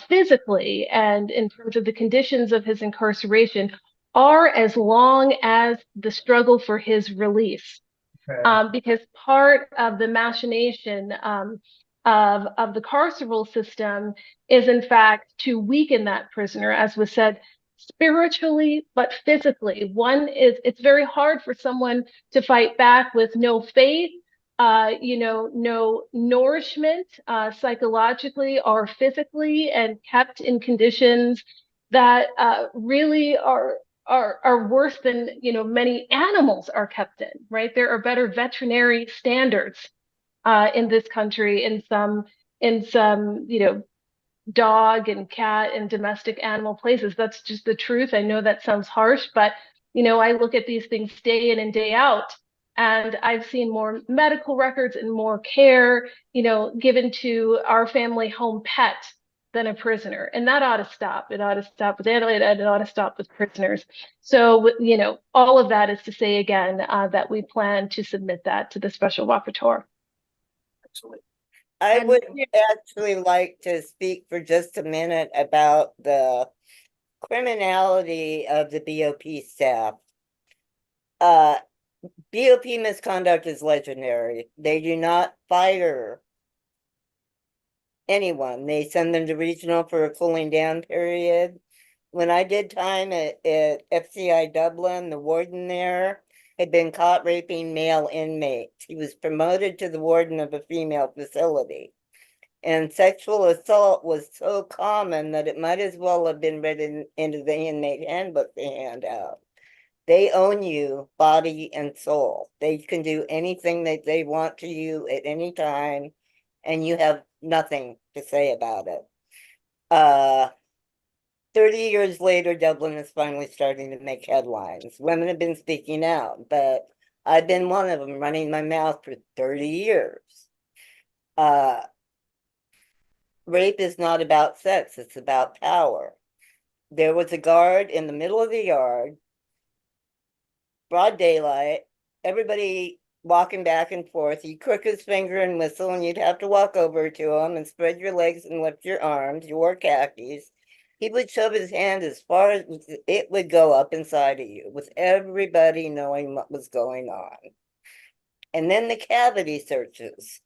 physically and in terms of the conditions of his incarceration are as long as the struggle for his release. Because part of the machination of the carceral system is in fact to weaken that prisoner, as was said, spiritually but physically. It's very hard for someone to fight back with no faith, you know, no nourishment psychologically or physically, and kept in conditions that really are worse than, you know, many animals are kept in, right? There are better veterinary standards in this country in some, you know, dog and cat and domestic animal places. That's just the truth. I know that sounds harsh, but, you know, I look at these things day in and day out, and I've seen more medical records and more care, you know, given to our family home pet than a prisoner. And that ought to stop. It ought to stop with Adelaide, and it ought to stop with prisoners. So, you know, all of that is to say again that we plan to submit that to the special rapporteur. Excellent. I And- would actually like to speak for just a minute about the criminality of the BOP staff. BOP misconduct is legendary. They do not fire anyone. They send them to regional for a cooling down period. When I did time at FCI Dublin, the warden there had been caught raping male inmates. He was promoted to the warden of a female facility. And sexual assault was so common that it might as well have been written into the inmate handbook they hand out. They own you, body and soul. They can do anything that they want to you at any time, and you have nothing to say about it. 30 years later, Dublin is finally starting to make headlines. Women have been speaking out, but I've been one of them, running my mouth for 30 years. Rape is not about sex, it's about power. There was a guard in the middle of the yard, broad daylight, everybody walking back and forth. He'd crook his finger and whistle, and you'd have to walk over to him and spread your legs and lift your arms. You wore khakis. He would shove his hand as far as it would go up inside of you, with everybody knowing what was going on. And then the cavity searches.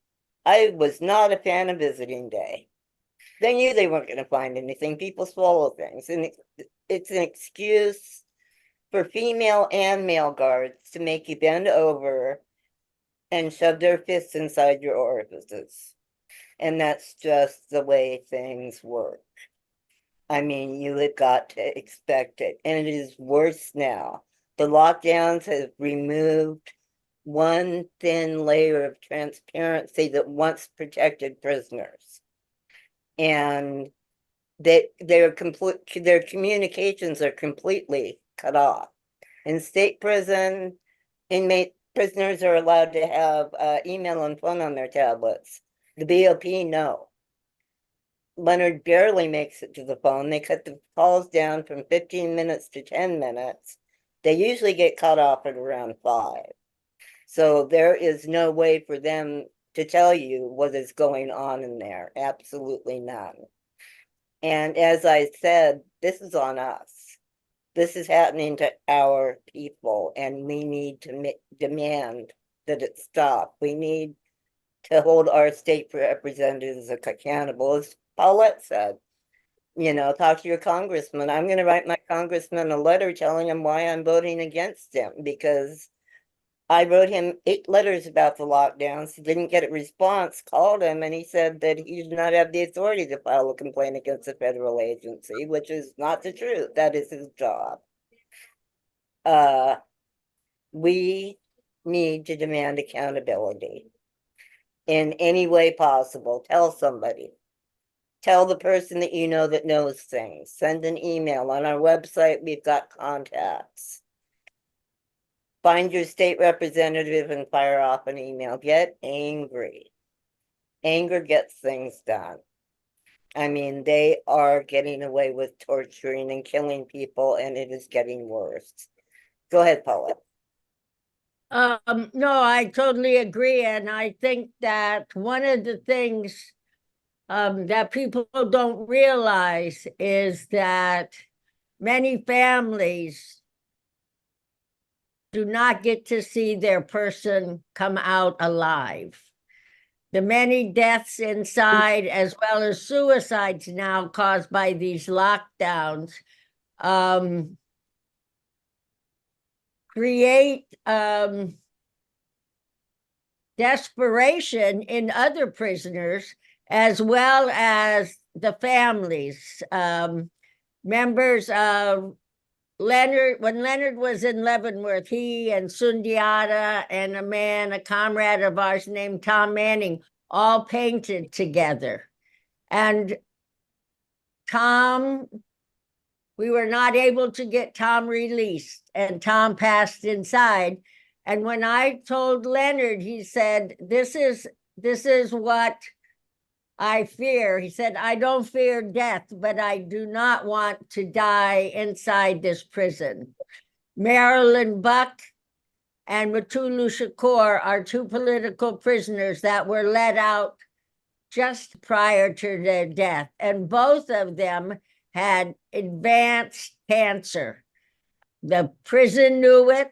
I was not a fan of visiting day. They knew they weren't going to find anything. People swallow things. And it's an excuse for female and male guards to make you bend over and shove their fists inside your orifices. And that's just the way things work. I mean, you have got to expect it. And it is worse now. The lockdowns have removed one thin layer of transparency that once protected prisoners. And their communications are completely cut off. In state prison, prisoners are allowed to have email and phone on their tablets. The BOP, no. Leonard barely makes it to the phone. They cut the calls down from 15 minutes to 10 minutes. They usually get cut off at around 5. So there is no way for them to tell you what is going on in there. Absolutely none. And as I said, this is on us. This is happening to our people, and we need to demand that it stop. We need to hold our state representatives accountable. As Paulette said, you know, talk to your congressman. I'm going to write my congressman a letter telling him why I'm voting against him, because I wrote him 8 letters about the lockdowns. He didn't get a response, called him, and he said that he did not have the authority to file a complaint against a federal agency, which is not the truth. That is his job. We need to demand accountability in any way possible. Tell somebody. Tell the person that you know that knows things. Send an email. On our website, we've got contacts. Find your state representative and fire off an email. Get angry. Anger gets things done. I mean, they are getting away with torturing and killing people, and it is getting worse. Go ahead, Paula. No, I totally agree. And I think that one of the things that people don't realize is that many families do not get to see their person come out alive. The many deaths inside, as well as suicides now caused by these lockdowns, create desperation in other prisoners, as well as the families. Members of Leonard, when Leonard was in Leavenworth, he and Sundiata and a comrade of ours named Tom Manning, all painted together. And Tom, we were not able to get Tom released, and Tom passed inside. And when I told Leonard, he said, this is what I fear, he said, I don't fear death, but I do not want to die inside this prison. Marilyn Buck and Mutulu Shakur are two political prisoners that were let out just prior to their death, and both of them had advanced cancer. The prison knew it,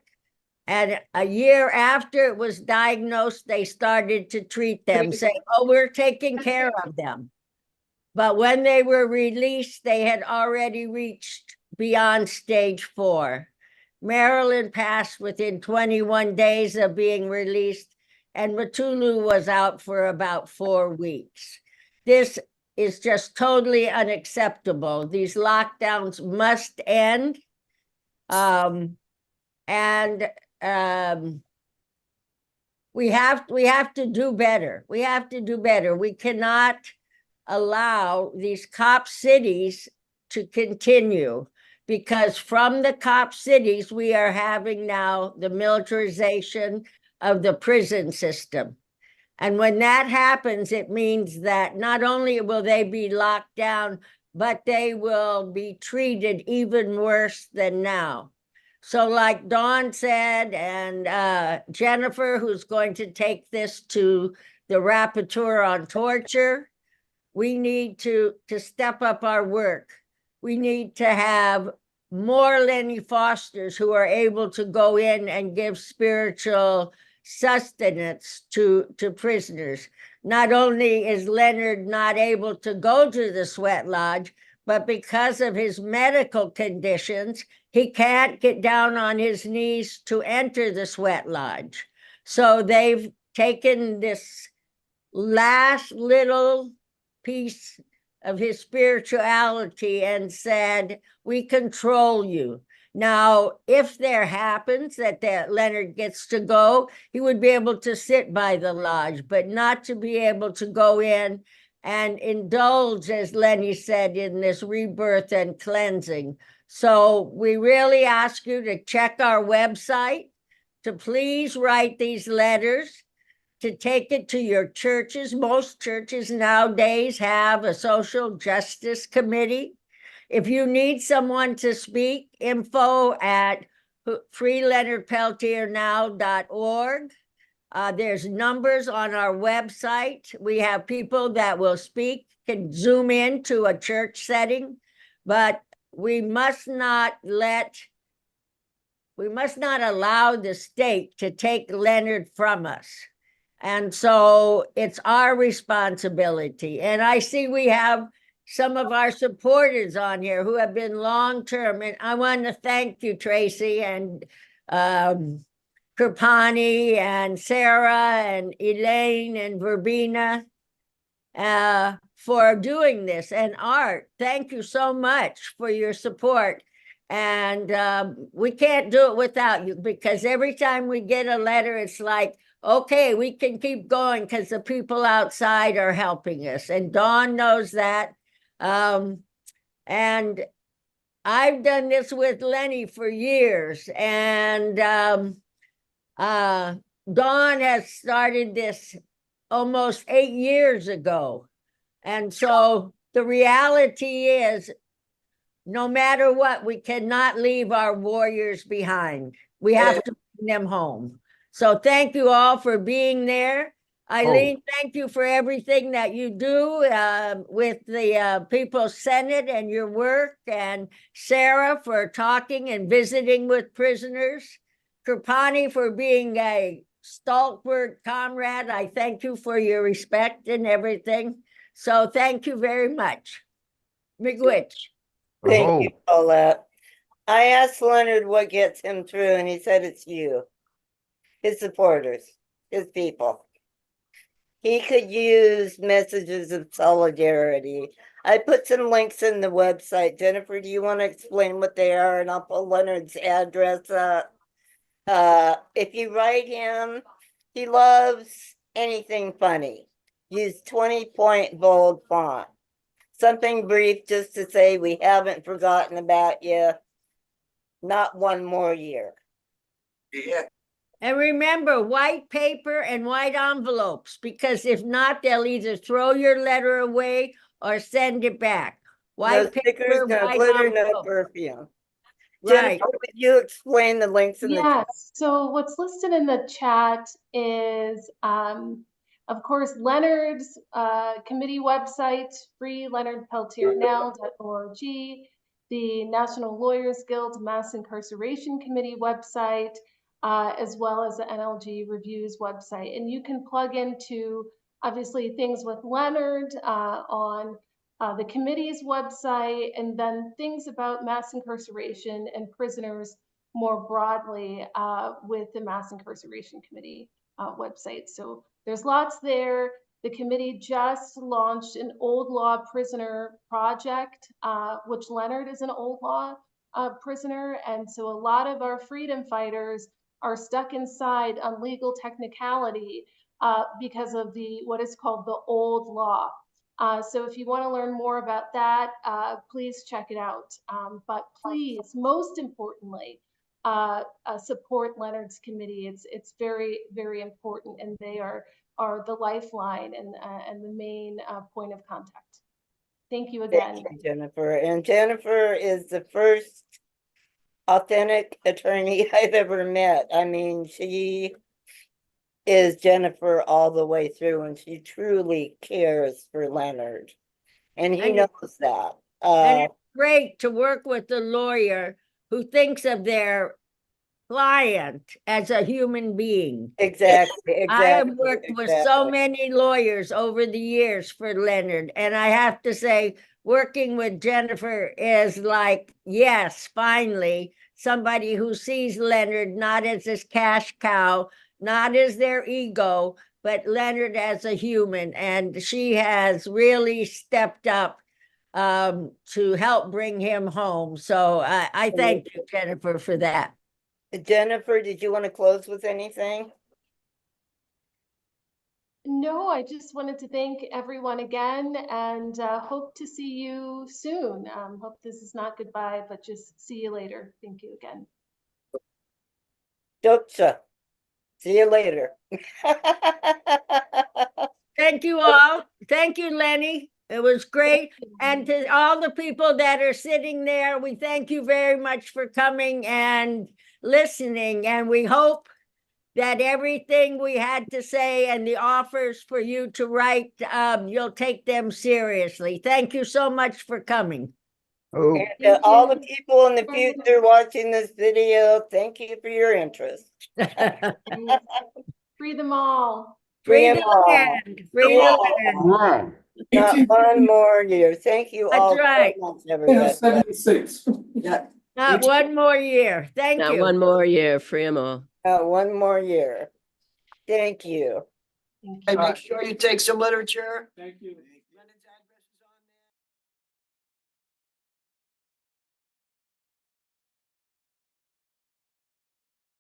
and a year after it was diagnosed, they started to treat them, saying, oh, we're taking care of them. But when they were released, they had already reached beyond stage 4. Marilyn passed within 21 days of being released, and Mutulu was out for about 4 weeks. This is just totally unacceptable. These lockdowns must end. We have to do better. We have to do better. We cannot allow these cop cities to continue, because from the cop cities, we are having now the militarization of the prison system. And when that happens, it means that not only will they be locked down, but they will be treated even worse than now. So like Dawn said, and Jennifer, who's going to take this to the rapporteur on torture, we need to step up our work. We need to have more Lenny Fosters who are able to go in and give spiritual sustenance to prisoners. Not only is Leonard not able to go to the sweat lodge, but because of his medical conditions, he can't get down on his knees to enter the sweat lodge. So they've taken this last little piece of his spirituality and said, we control you. Now, if there happens that Leonard gets to go, he would be able to sit by the lodge, but not to be able to go in and indulge, as Lenny said, in this rebirth and cleansing. So we really ask you to check our website, to please write these letters, to take it to your churches. Most churches nowadays have a social justice committee. If you need someone to speak, info at freeleonardpeltiernow.org. There's numbers on our website. We have people that will speak, can zoom in to a church setting, but we must not allow the state to take Leonard from us. And so it's our responsibility. And I see we have some of our supporters on here who have been long-term. And I want to thank you, Tracy, and Kirpani, and Sarah, and Elaine, and Verbena, for doing this. And Art, thank you so much for your support. And we can't do it without you, because every time we get a letter, it's like, okay, we can keep going because the people outside are helping us. And Dawn knows that. And I've done this with Lenny for years. And Dawn has started this almost 8 years ago. And so the reality is, no matter what, we cannot leave our warriors behind. We have to bring them home. So thank you all for being there. Eileen, thank you for everything that you do with the People's Senate and your work. And Sarah for talking and visiting with prisoners. Kirpani for being a stalwart comrade. I thank you for your respect and everything. So thank you very much. Miigwech. Thank you, Paulette. I asked Leonard what gets him through, and he said it's you, his supporters, his people. He could use messages of solidarity. I put some links in the website. Jennifer, do you want to explain what they are? And I'll put Leonard's address up. If you write him, he loves anything funny. Use 20-point bold font. Something brief just to say we haven't forgotten about you. Not one more year. Yeah. And remember, white paper and white envelopes, because if not, they'll either throw your letter away or send it back. No White stickers, paper, no white glitter, no envelope. perfume. Right. Jennifer, would you explain the links in the chat? Yes, so what's listed in the chat is, of course, Leonard's committee website, freeleonardpeltiernow.org, the National Lawyers Guild Mass Incarceration Committee website, as well as the NLG Reviews website. And you can plug into, obviously, things with Leonard on the committee's website, and then things about mass incarceration and prisoners more broadly with the Mass Incarceration Committee website. So there's lots there. The committee just launched an old law prisoner project, which Leonard is an old law prisoner. And so a lot of our freedom fighters are stuck inside on legal technicality because of what is called the old law. So if you want to learn more about that, please check it out. But please, most importantly, support Leonard's committee. It's very, very important, and they are the lifeline and the main point of contact. Thank you again. Thank you, Jennifer. And Jennifer is the first authentic attorney I've ever met. I mean, she is Jennifer all the way through, and she truly cares for Leonard. And he And- knows that. And it's great to work with a lawyer who thinks of their client as a human being. Exactly, I have exactly. worked with so exactly. many lawyers over the years for Leonard, and I have to say, working with Jennifer is like, yes, finally, somebody who sees Leonard not as this cash cow, not as their ego, but Leonard as a human. And she has really stepped up to help bring him home. So I thank you, Jennifer, for that. Jennifer, did you want to close with anything? No, I just wanted to thank everyone again, and hope to see you soon. Hope this is not goodbye, but just see you later. Thank you again. Docha. See you later. Thank you all. Thank you, Lenny. It was great. And to all the people that are sitting there, we thank you very much for coming and listening. And we hope that everything we had to say and the offers for you to write, you'll take them seriously. Thank you so much for coming. Oh, And to all the people in the future watching this video, thank you for your interest. Free them all. Free them the all. land. Free the land. wow. Not one more year. Thank you That's all right. so much, everybody. 76. Yeah. Not one more year. Thank Not you. one more year, free 'em all. One more year. Thank you. Thank Hey, you. make sure you take some literature. Thank you.